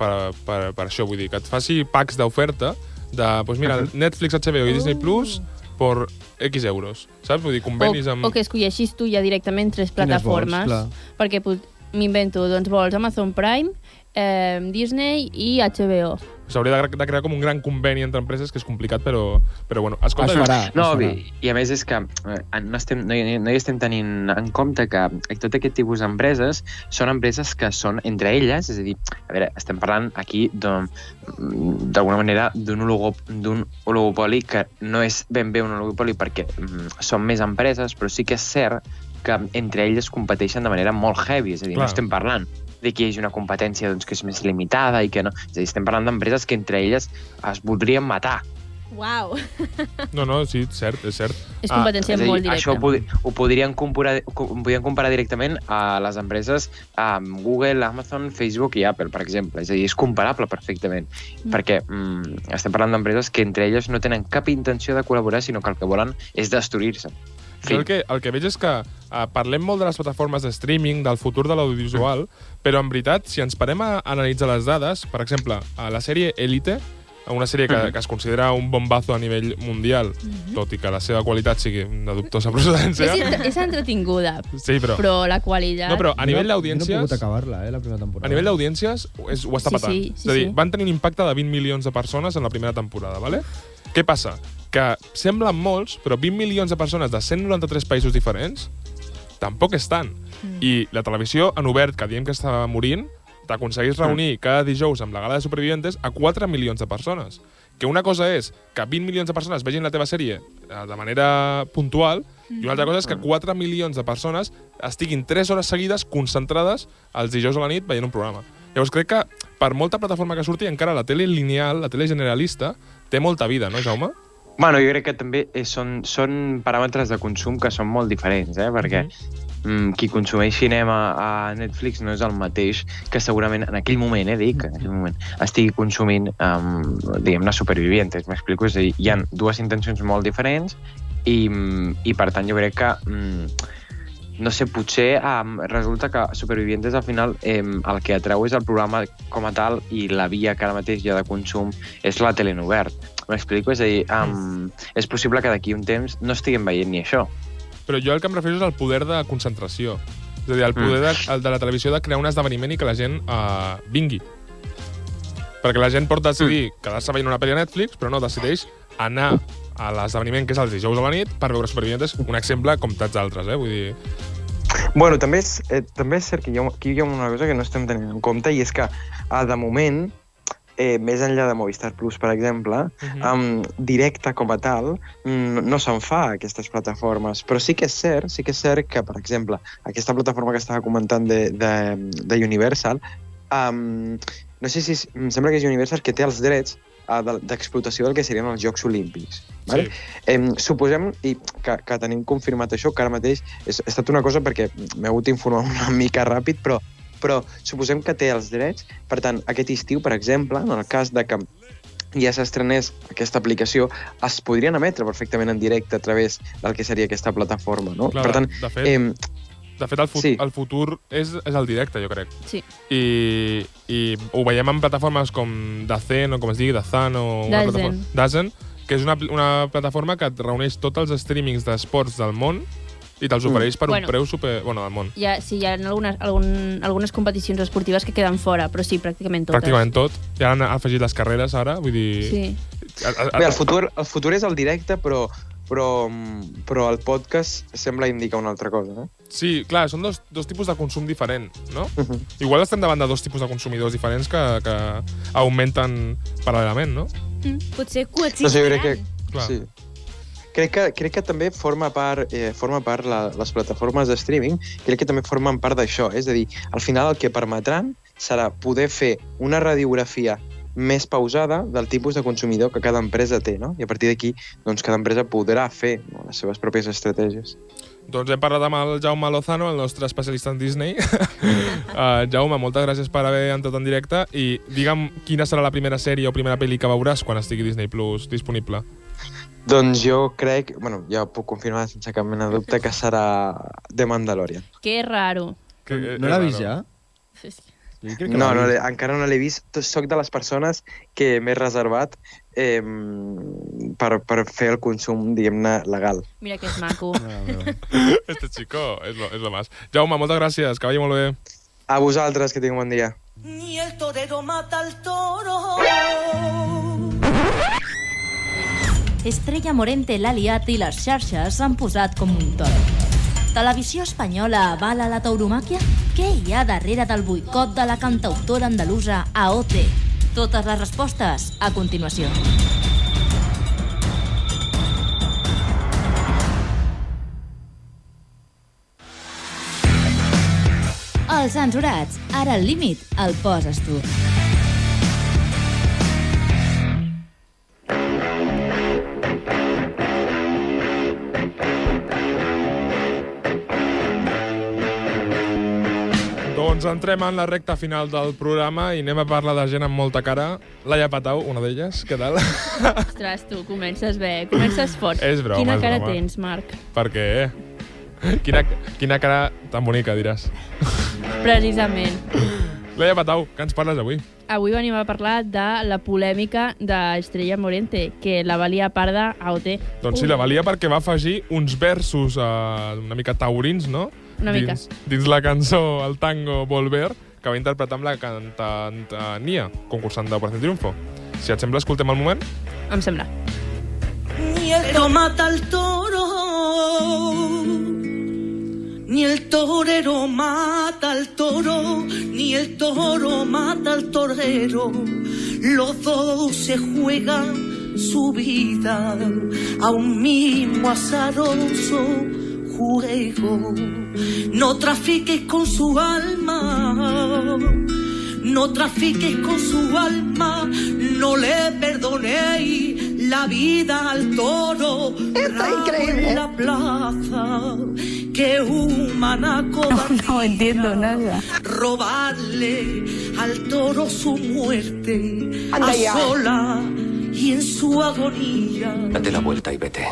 això, vull dir, que et faci packs d'oferta de, doncs mira, Netflix, HBO i Disney Plus per X euros, saps? Vull dir, convenis amb... O que escolleixis tu ja directament 3 plataformes, perquè m'invento, doncs vols Amazon Prime, Disney i HBO. S'hauria de crear com un gran conveni entre empreses, que és complicat, però bueno, escolta... No, i a més és que no hi estem tenint en compte que tot aquest tipus d'empreses són empreses que són entre elles, és a dir, a veure, estem parlant aquí d'alguna manera d'un oligopoli que no és ben bé un oligopoli perquè són més empreses, però sí que és cert que entre elles competeixen de manera molt heavy, és a dir, no estem parlant de que hi hagi una competència que és més limitada i que no. És a dir, estem parlant d'empreses que entre elles es voldrien matar. Uau! No, sí, cert, és cert. És competència molt directa. Això ho podrien comparar directament a les empreses Google, Amazon, Facebook i Apple, per exemple. És a dir, és comparable perfectament. Perquè estem parlant d'empreses que entre elles no tenen cap intenció de col·laborar, sinó que el que volen és destruir-se. Jo el que veig és que parlem molt de les plataformes de streaming, del futur de l'audiovisual, però en veritat, si ens parem a analitzar les dades, per exemple, la sèrie Elite, una sèrie que es considera un bombazo a nivell mundial, tot i que la seva qualitat sigui de dubtosa procedència... És entretinguda, sí, però la qualitat... No, però a nivell d'audiències... No he pogut acabar-la, la primera temporada. A nivell d'audiències ho està patant. Sí. És a dir, van tenir un impacte de 20 milions de persones en la primera temporada, ¿vale? Què passa? Que semblen molts, però 20 milions de persones de 193 països diferents tampoc és tant. I la televisió en obert, que diem que està morint, t'aconseguís reunir cada dijous amb la gala de Supervivientes a 4 milions de persones. Que una cosa és que 20 milions de persones vegin la teva sèrie de manera puntual i una altra cosa és que 4 milions de persones estiguin 3 hores seguides concentrades els dijous a la nit veient un programa. Llavors crec que per molta plataforma que surti encara la tele lineal, la tele generalista, té molta vida, no, Jaume? Bueno, jo crec que també són paràmetres de consum que són molt diferents, perquè qui consumeix cinema a Netflix no és el mateix que segurament en aquell moment, estigui consumint, diguem-ne, Supervivientes. M'explico? És a dir, hi ha dues intencions molt diferents i per tant jo crec que no sé, potser resulta que Supervivientes al final el que atreu és el programa com a tal i la via que ara mateix hi ha de consum és la tele en obert. M'explico? És a dir, és possible que d'aquí un temps no estiguem veient ni això. Però jo el que em refereixo és el poder de concentració. És a dir, el poder de la televisió de crear un esdeveniment i que la gent vingui. Perquè la gent pot decidir quedar-se veient una pel·li a Netflix, però no decideix anar a l'esdeveniment que és els dijous a la nit per veure Supervivientes, un exemple com tants altres, vull dir... Bueno, també és cert que aquí hi ha una cosa que no estem tenint en compte i és que, de moment, més enllà de Movistar Plus, per exemple, directe com a tal, no se'n fa a aquestes plataformes. Però sí que és cert que, per exemple, aquesta plataforma que estava comentant de Universal, no sé si... Em sembla que és Universal que té els drets d'explotació del que serien els Jocs Olímpics. Vale? Sí. Suposem que tenim confirmat això, que ara mateix ha estat una cosa perquè m'he hagut d'informar una mica ràpid, però suposem que té els drets. Per tant, aquest estiu, per exemple, en el cas de que ja s'estrenés aquesta aplicació, es podrien emetre perfectament en directe a través del que seria aquesta plataforma, no? Clar, per tant, de fet, el futur és el directe, jo crec. Sí. I ho veiem en plataformes com DAZN, o com es digui, DAZN, o DAZN, que és una plataforma que et reuneix tots els streamings d'esports del món i te'ls ofereix per un preu super... Bueno, del món. Hi ha algunes competicions esportives que queden fora, però sí, pràcticament totes. Pràcticament tot. Ja han afegit les carreres ara, vull dir... Sí. Bé, el futur és el directe, però el podcast sembla indicar una altra cosa, no? Sí, clar, són dos tipus de consum diferent, no? Igual estem davant de dos tipus de consumidors diferents que augmenten paral·lelament, no? Potser coexistiran. No sé, sí. Crec que també forma part les plataformes de streaming, crec que també formen part d'això, és a dir, al final el que permetran serà poder fer una radiografia més pausada del tipus de consumidor que cada empresa té, no? I a partir d'aquí, doncs, cada empresa podrà fer les seves pròpies estratègies. Doncs hem parlat amb el Jaume Lozano, el nostre especialista en Disney. Jaume, moltes gràcies per haver entrat en directe i digue'm quina serà la primera sèrie o primera pel·li que veuràs quan estigui Disney Plus disponible. Doncs jo crec, ja puc confirmar sense cap mena de dubte que serà The Mandalorian. Que raro. No l'ha vist ja? No, encara no l'he vist. Soc de les persones que m'he reservat per fer el consum, diguem-ne, legal. Mira que és maco. Este chico és lo más. Jaume, moltes gràcies, que vagi molt bé. A vosaltres, que tingueu un bon dia. Ni el torero mata al toro. Estrella Morente l'ha liat i les xarxes s'han posat com un toro. Televisió espanyola avala la tauromàquia? Què hi ha darrere del boicot de la cantautora andalusa AOT? Totes les respostes a continuació. Els censurats, ara el límit el poses tu. Doncs entrem en la recta final del programa i anem a parlar de gent amb molta cara. Laia Patau, una d'elles, què tal? Ostres, tu, comences bé, comences fort. És broma, Quina és cara broma. tens, Marc? Per què? Quina cara tan bonica, diràs. Precisament. Laia Patau, què ens parles avui? Avui venim a parlar de la polèmica d'Estrella Morente, que la valia parda AOT. Doncs sí, la valia perquè va afegir uns versos una mica taurins, no? Una mica. Dins la cançó El tango Volver, que va interpretar amb la cantant Nia, concursant d'Operación Triunfo. Si et sembla, escoltem el moment? Em sembla. Ni el toro mata al toro, ni el torero mata al toro, ni el toro mata al torero. Los dos se juegan su vida a un mismo azaroso juego. No trafiques con su alma, no trafiques con su alma, no le perdonéis la vida al toro. Está increíble. En la plaza, que humana cobardía. No entiendo nada. Robarle al toro su muerte. Anda a ya. sola y en su agonía. Date la vuelta y vete.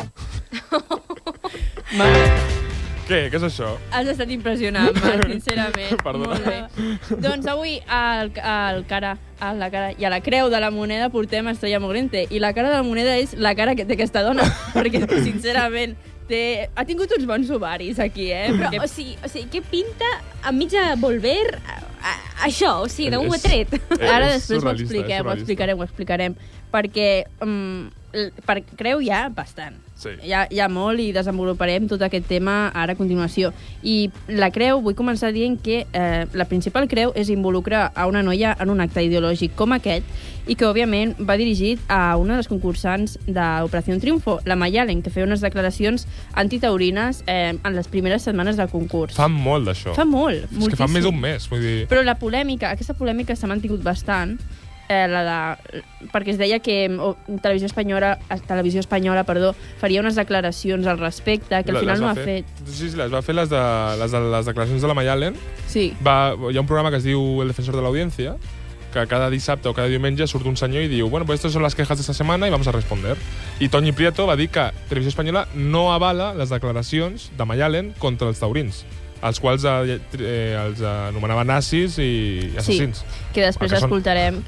Què és això? Has estat impressionant, Marc, sincerament. Perdona. Molt bé. Doncs avui a la cara i a la creu de la moneda portem Estrella Morente. I la cara de la moneda és la cara que té aquesta dona. Perquè, sincerament, ha tingut uns bons ovaris aquí, Però, Perquè... o sigui, què pinta enmig de Volver això? O sigui, d'on ho he tret? Ara després ho explicarem. Perquè per creu hi ha bastant. Sí. Hi ha molt i desenvoluparem tot aquest tema ara a continuació. I la creu, vull començar dient que la principal creu és involucrar a una noia en un acte ideològic com aquest i que, òbviament, va dirigit a una de les concursants d'Operació Triunfo, la Mayalen, que feia unes declaracions antitaurines en les primeres setmanes del concurs. Fa molt d'això. Fa molt, moltíssim. És que fa més d'un mes, vull dir... Però aquesta polèmica s'ha mantingut bastant, perquè es deia que Televisió Espanyola faria unes declaracions al respecte, que al final no ha fet. Sí, les va fer les declaracions de la Mayalen. Sí. Hi ha un programa que es diu El Defensor de la Audiencia, que cada dissabte o cada diumenge surt un senyor i diu, bueno, pues estas son las quejas de esta semana y vamos a responder. I Toñi Prieto va dir que Televisió Espanyola no avala les declaracions de Mayalen contra els taurins, els quals els anomenaven nazis i assassins. Sí, que després escoltarem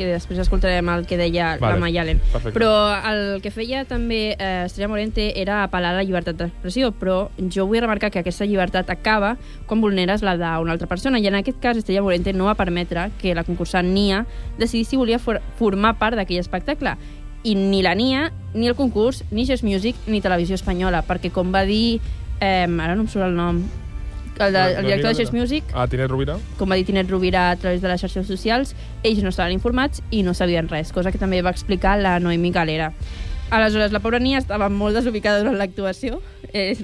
el que deia la Mayalen. Perfecte. Però el que feia també Estrella Morente era apel·lar a la llibertat d'expressió, però jo vull remarcar que aquesta llibertat acaba quan vulneres la d'una altra persona, i en aquest cas Estrella Morente no va permetre que la concursant Nia decidís si volia formar part d'aquell espectacle. I ni la Nia, ni el concurs, ni Just Music, ni Televisió Espanyola, perquè com va dir... ara no em surt el nom... El director de Just Music, Tinet Rovira. Com va dir Tinet Rovira a través de les xarxes socials, ells no estaven informats i no sabien res, cosa que també va explicar la Noemi Galera. Aleshores, la pobra Nia estava molt desubicada durant l'actuació.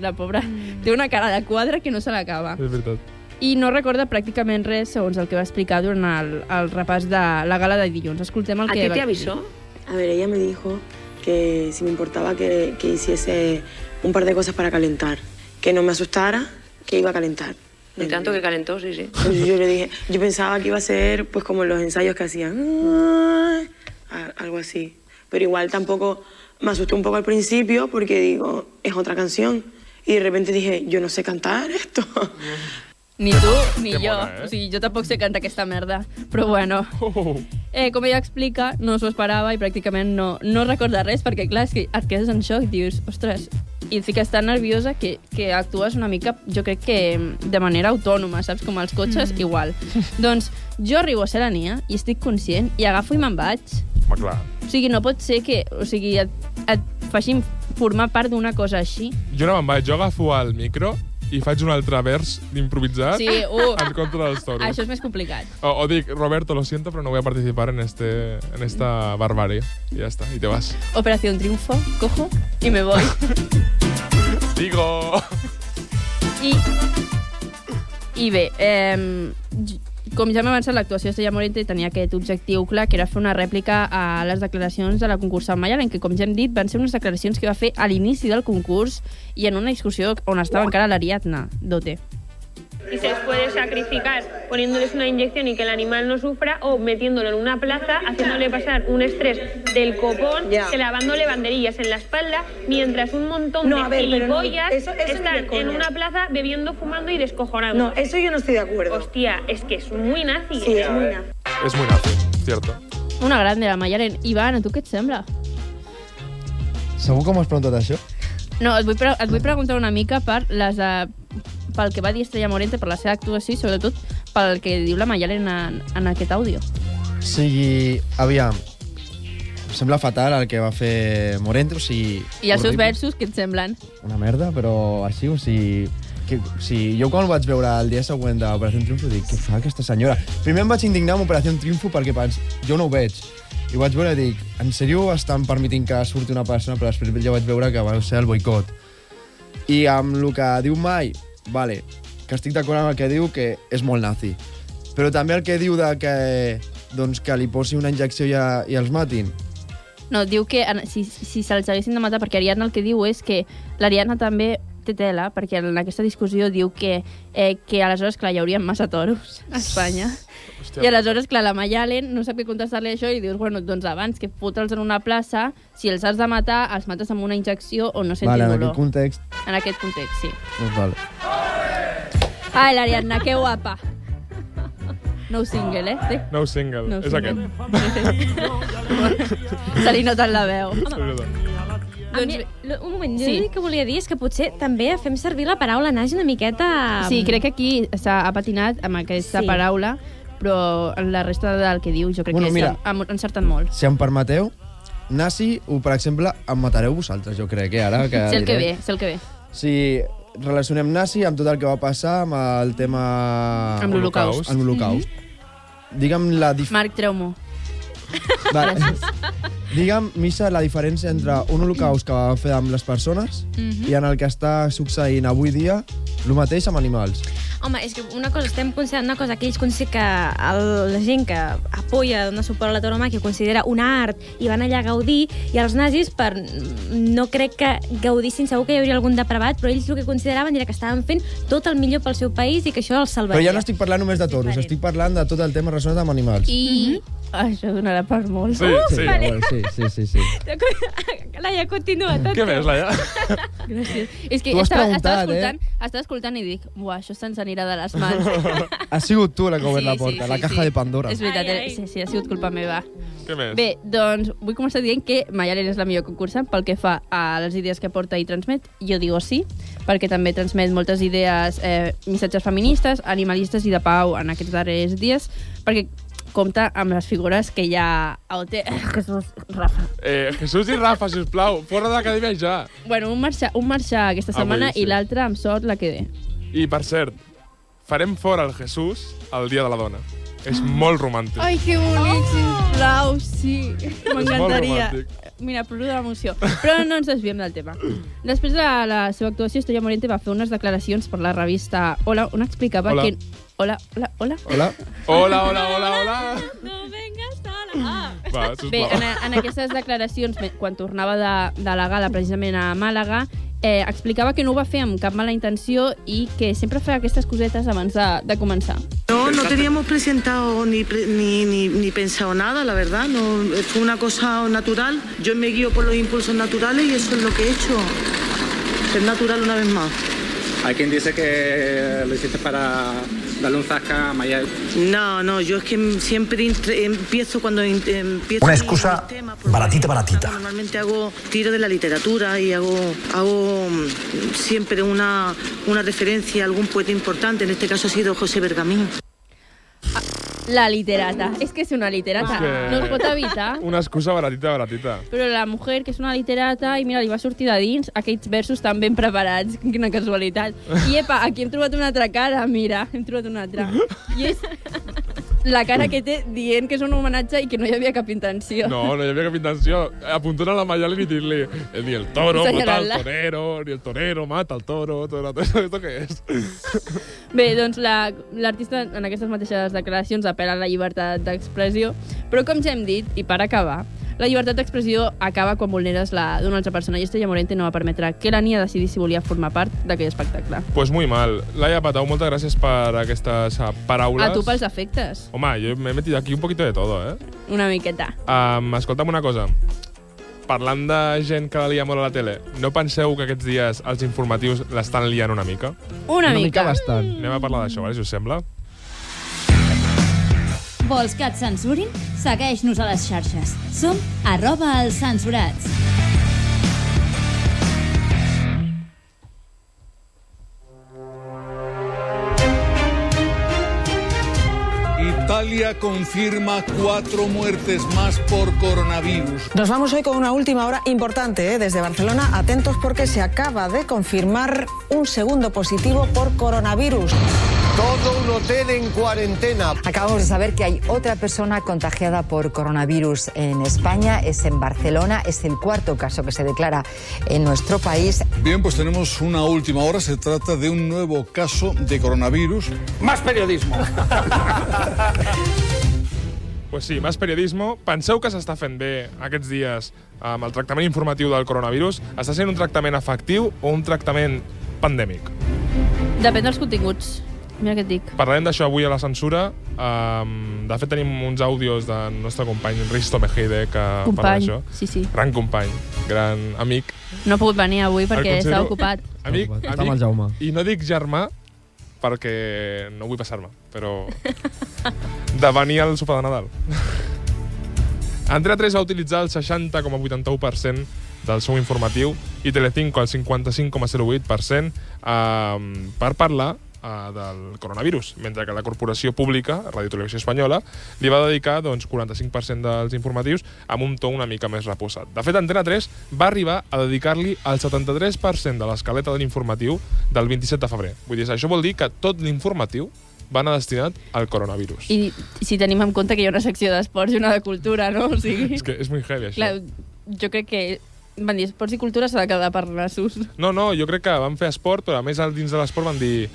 La pobra té una cara de quadre que no se l'acaba. És veritat. I no recorda pràcticament res, segons el que va explicar durant el repàs de la gala de dilluns. Escoltem el que... ¿A ti te avisó? A ver, ella me dijo que si me importaba que hiciese un par de cosas para calentar, que no me asustara, que iba a calentar. Y tanto que calentó, sí. Yo le dije, yo pensaba que iba a ser pues como los ensayos que hacían, algo así. Pero igual tampoco me asusté un poco al principio porque digo, es otra canción. Y de repente dije, yo no sé cantar esto. Ni tu, ni jo. Bona, O sigui, jo tampoc sé cantar aquesta merda. Però bueno. Com ella explica, no s'ho esperava i pràcticament no recorda res, perquè clar, és que et quedes en xoc i dius, ostres, i et fiques tan nerviosa que actues una mica, jo crec que de manera autònoma, saps? Com els cotxes, igual. Doncs jo arribo a ser la Nia i estic conscient i agafo i me'n vaig. Home, clar. O sigui, no pot ser que et facin formar part d'una cosa així. Jo no me'n vaig, jo agafo el micro i faig un altre vers d'improvisat en contra dels toros. Això és més complicat. O dic, Roberto, lo siento, pero no voy a participar en esta barbarie. Y ya está, y te vas. Operación Triunfo, cojo y me voy. Digo... I bé, com ja m'he avançat, l'actuació d'Estrella Morente tenia aquest objectiu clar, que era fer una rèplica a les declaracions de la concursant Mayalen, que, com ja hem dit, van ser unes declaracions que va fer a l'inici del concurs i en una discussió on estava encara l'Ariadna Dote. Y se les puede sacrificar poniéndoles una inyección y que el animal no sufra, o metiéndolo en una plaza, haciéndole pasar un estrés del copón, clavándole banderillas en la espalda, mientras un montón de gilipollas están en una plaza bebiendo, fumando y descojonando. No, eso yo no estoy de acuerdo. Hostia, es que es muy nazi. Sí, es muy nazi. És muy nazi, cierto. Una grande, la Mayalen. Ivan, a tu què et sembla? Segur que m'has preguntat això? No, et vull preguntar una mica pel que va dir Estrella Morente, per la seva actuació i sobretot pel que diu la Mayalen en aquest àudio. O sigui, aviam, em sembla fatal el que va fer Morente, o sigui... I els seus versos, què et semblen? Una merda, però així, o sigui... jo quan ho vaig veure el dia següent d'Operació Triunfo dic, què fa aquesta senyora? Primer em vaig indignar amb Operació Triunfo perquè jo no ho veig. I ho vaig veure i dic, en sèrio estan permitint que surti una persona, però després ja vaig veure que va ser el boicot. I amb el que diu Mai, vale, que estic d'acord amb el que diu, que és molt nazi. Però també el que diu que li posi una injecció i els matin. No, diu que si se'ls haguessin de matar, perquè Ariadna el que diu és que l'Ariadna també té tela, perquè en aquesta discussió diu que aleshores, clar, hi haurien massa toros a Espanya. Hòstia. I aleshores, clar, la Mayalen no sap què contestar-li això i dius, bueno, doncs abans que fotre'ls en una plaça, si els has de matar, els mates amb una injecció o no sentin dolor. En aquest context. En aquest context, sí. Doncs vale. Ai, l'Ariadna, que guapa. Nou single, eh? Sí. Nou single, és aquest. Se li nota en la veu. Un moment, jo l'únic que volia dir és que potser també fem servir la paraula nazi una miqueta... Sí, crec que aquí s'ha patinat amb aquesta paraula, però en la resta del que diu jo crec que s'ha encertat molt. Si em permeteu, nazi, per exemple, em matareu vosaltres, jo crec, ara que sé el que ve, sé el que ve. Si relacionem nazi amb tot el que va passar amb el tema... Amb l'Holocaust. Amb l'Holocaust. Digue'm la... Marc Treumo. Vale. Digue'm, Misha, la diferència entre un holocaust que va fer amb les persones i en el que està succeint avui dia, el mateix amb animals. Home, és que estem considerant una cosa que ells consideren que la gent que apoya, dona suport a la tauromàquia, considera un art i van allà a gaudir, i els nazis, no crec que gaudissin, segur que hi hauria algun depravat, però ells el que consideraven era que estaven fent tot el millor pel seu país i que això els salvaria. Però ja no estic parlant només de toros, estic parlant de tot el tema relacionat amb animals. I... Això donarà per molt. Sí. Sí. Laia, continua. Què més, Laia? Gràcies. És que tu has estava escoltant i dic, buah, això se'ns anirà de les mans. Has sigut tu la que ha obert la porta, la caja de Pandora. És veritat, sí, ha sigut culpa meva. Què més? Bé, doncs vull començar dient que Mayalen és la millor concursant pel que fa a les idees que porta i transmet. Jo digo sí, perquè també transmet moltes idees, missatges feministes, animalistes i de pau en aquests darrers dies, perquè compta amb les figures que hi ha a OT. Jesús, Rafa. Jesús i Rafa, sisplau, fora de l'acadèmia ja. Bueno, un marxar aquesta setmana i l'altre, amb sort, la quedé. I, per cert, farem fora el Jesús el Dia de la Dona. És molt romàntic. Ai, que bonic, sisplau, sí. M'encantaria. Mira, ploro de l'emoció. Però no ens desviem del tema. Després de la seva actuació, Estrella Morente va fer unes declaracions per la revista Hola, on explicava que... Hola. No vengas sola. Va, sisplau. Bé, en aquestes declaracions, quan tornava de la gala precisament a Màlaga, explicava que no ho va fer amb cap mala intenció i que sempre feia aquestes cosetes abans de començar. No teníamos presentado ni pensado nada, la verdad. No, fue una cosa natural. Yo me guío por los impulsos naturales y eso es lo que he hecho. Ser natural una vez más. Hay quien dice que lo hiciste para darle un zasca a Maya. No, yo es que siempre empiezo cuando empiezo... Una excusa baratita. Normalmente hago tiro de la literatura y hago siempre una referencia a algún poeta importante. En este caso ha sido José Bergamín. La literata. És que és una literata. No es pot evitar. Una excusa baratita. Però la mujer, que és una literata, i mira, li va sortir de dins aquells versos tan ben preparats. Quina casualitat. I epa, aquí hem trobat una altra cara, mira, hem trobat una altra. I és la cara que té dient que és un homenatge i que no hi havia cap intenció. No hi havia cap intenció. Apuntant a la Mayal i dir-li ni el toro mata al torero, ni el torero mata al toro. ¿Esto qué es? Bé, doncs l'artista en aquestes mateixes declaracions apel·la a la llibertat d'expressió, però com ja hem dit, i per acabar, la llibertat d'expressió acaba quan vulneres la d'una altra persona i Estrella Morente no va permetre que la Nia decidís si volia formar part d'aquell espectacle. Pues muy mal. Laia Patau, moltes gràcies per aquestes paraules. A tu pels efectes. Home, jo m'he metido aquí un poquito de todo, eh? Una miqueta. Escolta'm una cosa. Parlant de gent que la lia molt a la tele, no penseu que aquests dies els informatius l'estan liant una mica? Una mica bastant. Anem a parlar d'això, si us sembla? Vols que et censurin? Segueix-nos a les xarxes. Som @elscensurats. Italia confirma 4 muertes más por coronavirus. Nos vamos hoy con una última hora importante, desde Barcelona. Atentos porque se acaba de confirmar un segundo positivo por coronavirus. Todo un hotel en cuarentena. Acabamos de saber que hay otra persona contagiada por coronavirus en España. Es en Barcelona. Es el cuarto caso que se declara en nuestro país. Bien, pues tenemos una última hora. Se trata de un nuevo caso de coronavirus. ¡Más periodismo! Pues sí, més periodismo. Penseu que s'està fent bé aquests dies amb el tractament informatiu del coronavirus? Està sent un tractament efectiu o un tractament pandèmic? Depèn dels continguts. Mira què et dic. Parlarem d'això avui a la censura. De fet, tenim uns àudios del nostre company Risto Mejide que parla d'això. Sí. Gran company, gran amic. No ha pogut venir avui perquè està ocupat. Amic, Està amb el Jaume. I no dic germà perquè no vull passar-me, però de venir al sopar de Nadal. Antena 3 va utilitzar el 60,81% del seu informatiu i Telecinco el 55,08% per parlar del coronavirus, mentre que la corporació pública, Radio Televisió Espanyola, li va dedicar 45% dels informatius amb un to una mica més reposat. De fet, Antena 3 va arribar a dedicar-li el 73% de l'escaleta de l'informatiu del 27 de febrer. Vull dir, això vol dir que tot l'informatiu va anar destinat al coronavirus. I si tenim en compte que hi ha una secció d'esports i una de cultura, no? O sigui... És que és muy heavy, això. Clar, jo crec que van dir esports i cultura s'ha de quedar per nassos. No, jo crec que van fer esport, però a més dins de l'esport van dir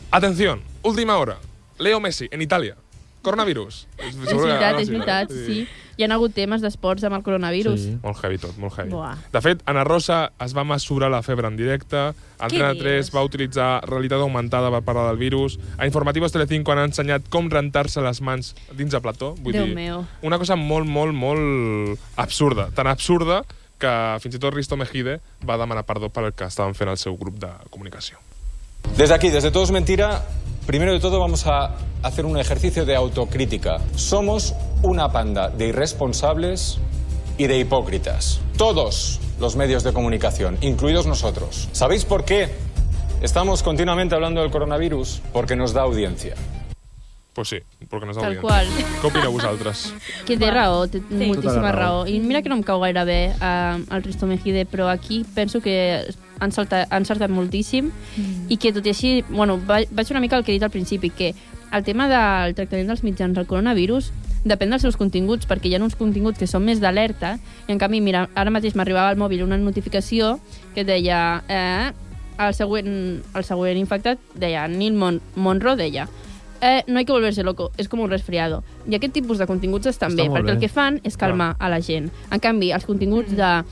atención, última hora, Leo Messi en Itàlia, coronavirus. És veritat, sí. Hi ha hagut temes d'esports amb el coronavirus. Sí. Molt heavy tot, molt heavy. Buah. De fet, Ana Rosa es va mesurar la febre en directe, Antena 3 va utilitzar realitat augmentada per parlar del virus, a Informativos Telecinco han ensenyat com rentar-se les mans dins de plató. Vull dir, una cosa molt, molt, molt absurda. Tan absurda que fins i tot Risto Mejide va demanar perdó per el que estaven fent el seu grup de comunicació. Desde aquí, desde Todo es Mentira, primero de todo vamos a hacer un ejercicio de autocrítica. Somos una panda de irresponsables y de hipócritas. Todos los medios de comunicación, incluidos nosotros. ¿Sabéis por qué estamos continuamente hablando del coronavirus? Porque nos da audiencia. Pues sí, perquè no és Tal qual. Què opineu vosaltres? Que té raó, té moltíssima Tota la raó. raó. I mira que no em cau gaire bé el Risto Mejide, però aquí penso que han encertat moltíssim i que tot i així, bueno, vaig una mica al que he dit al principi, que el tema del tractament dels mitjans del coronavirus depèn dels seus continguts, perquè hi ha uns continguts que són més d'alerta, i en canvi, mira, ara mateix m'arribava al mòbil una notificació que deia el següent infectat, deia Nil Monroe, deia no hay que volverse loco, és com un resfriado. I aquest tipus de continguts estan bé, perquè el que fan és calmar a la gent. En canvi, els continguts de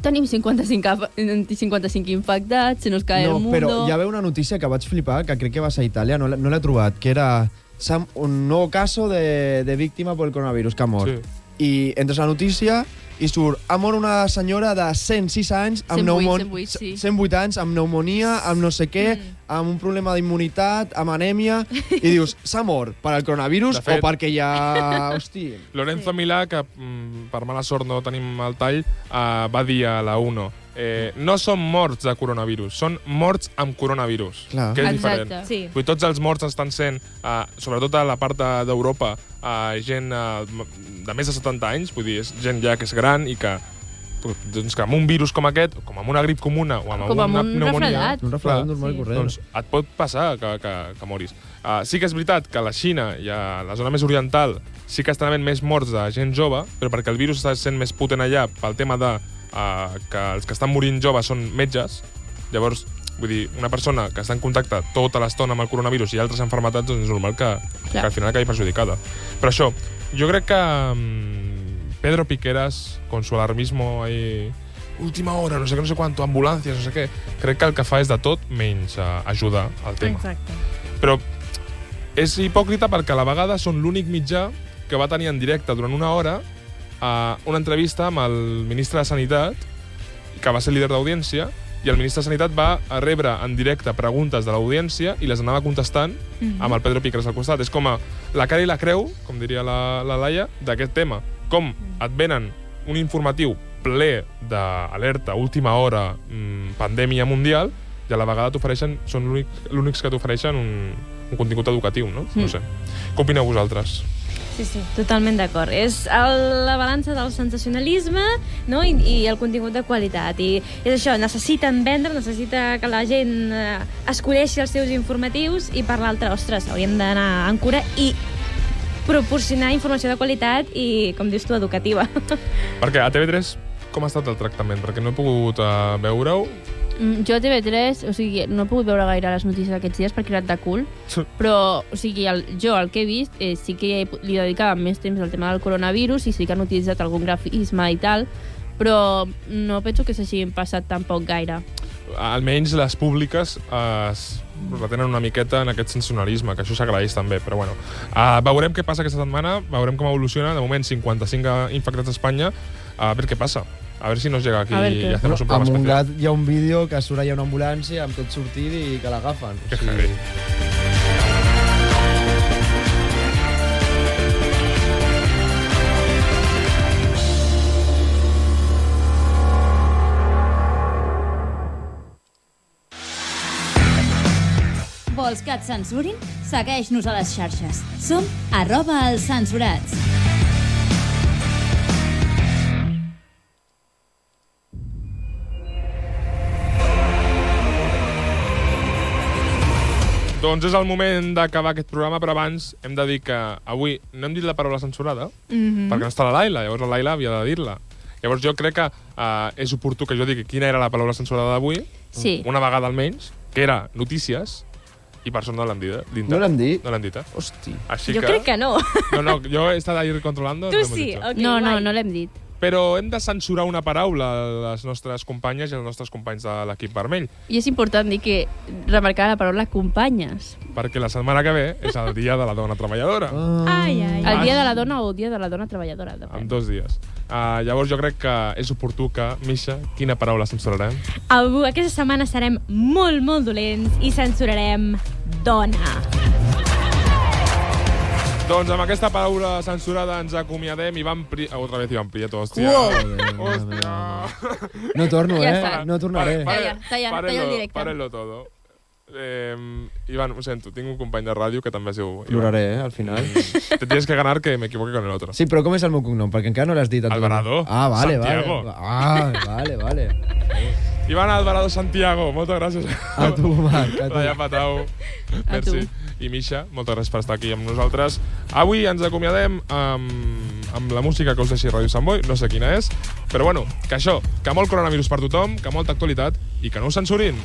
tenim 55 infectats, se nos cae el mundo... Però hi va una notícia que vaig flipar, que crec que va ser a Itàlia, no l'he trobat, que era un nou caso de víctima por el coronavirus que ha mort. Sí. I entres a la notícia i surt, ha mort una senyora de 106 anys amb 108 anys, amb pneumonia, amb no sé què, amb un problema d'immunitat, amb anèmia, i dius, s'ha mort per al coronavirus o perquè ja... Hosti... Lorenzo Milà, que per mala sort no tenim el tall, va dir a la UNO no són morts de coronavirus, són morts amb coronavirus, que és diferent. Sí. Tots els morts estan sent, sobretot a la part d'Europa, gent de més de 70 anys, vull dir, és gent ja que és gran i que amb un virus com aquest, com amb una grip comuna o amb una pneumonia... Un refredat normal i corrent. Doncs et pot passar que moris. Sí que és veritat que a la Xina i a la zona més oriental sí que estan havent més morts de gent jove, però perquè el virus està sent més potent allà pel tema de que els que estan morint joves són metges. Llavors, vull dir, una persona que està en contacte tota l'estona amb el coronavirus i altres malalties, doncs és normal que al final acabi perjudicada. Però això, jo crec que Pedro Piqueras, con su alarmismo ahí, última hora, no sé què, no sé quanto, ambulàncies, no sé què, crec que el que fa és de tot menys ajudar al tema. Exacte. Però és hipòcrita perquè a la vegada són l'únic mitjà que va tenir en directe durant una hora una entrevista amb el ministre de Sanitat, que va ser líder d'audiència, i el ministre de Sanitat va rebre en directe preguntes de l'audiència i les anava contestant amb el Pedro Piqueras al costat. És com la cara i la creu, com diria la Laia, d'aquest tema. Com et venen un informatiu ple d'alerta, última hora, pandèmia mundial, i a la vegada són l'únics que t'ofereixen un contingut educatiu, no? No sé. Què opineu vosaltres? Sí, totalment d'acord. És la balança del sensacionalisme, no? I el contingut de qualitat. I és això, necessiten vendre, necessita que la gent escolleixi els seus informatius i per l'altra, ostres, hauríem d'anar amb cura i proporcionar informació de qualitat i, com dius tu, educativa. Perquè a TV3 com ha estat el tractament? Perquè no he pogut veure-ho. Jo a TV3, o sigui, no he pogut veure gaire les notícies aquests dies perquè he anat de cul, però, o sigui, jo el que he vist sí que li dedicava més temps al tema del coronavirus i sí que han utilitzat algun grafisme i tal, però no penso que s'hagin passat tampoc gaire. Almenys les públiques retenen una miqueta en aquest sensacionalisme, que això s'agraeix també, però bueno. Veurem què passa aquesta setmana, veurem com evoluciona. De moment, 55 infectats a Espanya. A veure què passa. A veure si nos llega aquí i hacemos un programa especial. A Montgat hi ha un vídeo que surt allà una ambulància amb tot sortint i que l'agafen. Que heavy. Vols que et censurin? Segueix-nos a les xarxes. Som @elscensurats. Doncs és el moment d'acabar aquest programa, però abans hem de dir que avui no hem dit la paraula censurada, perquè no està la Laila, llavors la Laila havia de dir-la. Llavors jo crec que és oportú que jo digui quina era la paraula censurada d'avui, una vegada almenys, que era notícies, i per això no l'hem dit. No l'hem dit? No l'hem dit, Hosti. Jo crec que no. No, jo he estat ahí controlando. Tu sí, ok. No l'hem dit. Però hem de censurar una paraula a les nostres companyes i als nostres companys de l'equip vermell. I és important dir que remarcar la paraula companyes. Perquè la setmana que ve és el dia de la dona treballadora. El dia de la dona o el dia de la dona treballadora. Depèn. En 2 dies. Llavors jo crec que és oportú que, Misha, quina paraula censurarem? Avui, aquesta setmana serem molt, molt dolents i censurarem dona. Doncs amb aquesta paraula censurada ens acomiadem i vam... Otra vez Iván Prieto, hòstia. Hòstia. No torno, No tornaré. Talla el directe. Párenlo todo. Iván, ho sento, tinc un company de ràdio que també es diu... Ploraré, al final. Te tienes que ganar que me equivoque con el otro. Sí, però com és el meu cognom? Perquè encara no l'has dit. Alvarado. Vale, Santiago. Vale. Iván Alvarado Santiago, moltes gràcies. A tu, Marc. Laia Patau. Merci. I Misha, moltes gràcies per estar aquí amb nosaltres. Avui ens acomiadem amb la música que us deixi Ràdio Sant Boi, no sé quina és, però bueno, que això, que molt coronavirus per tothom, que molta actualitat i que no us censurin.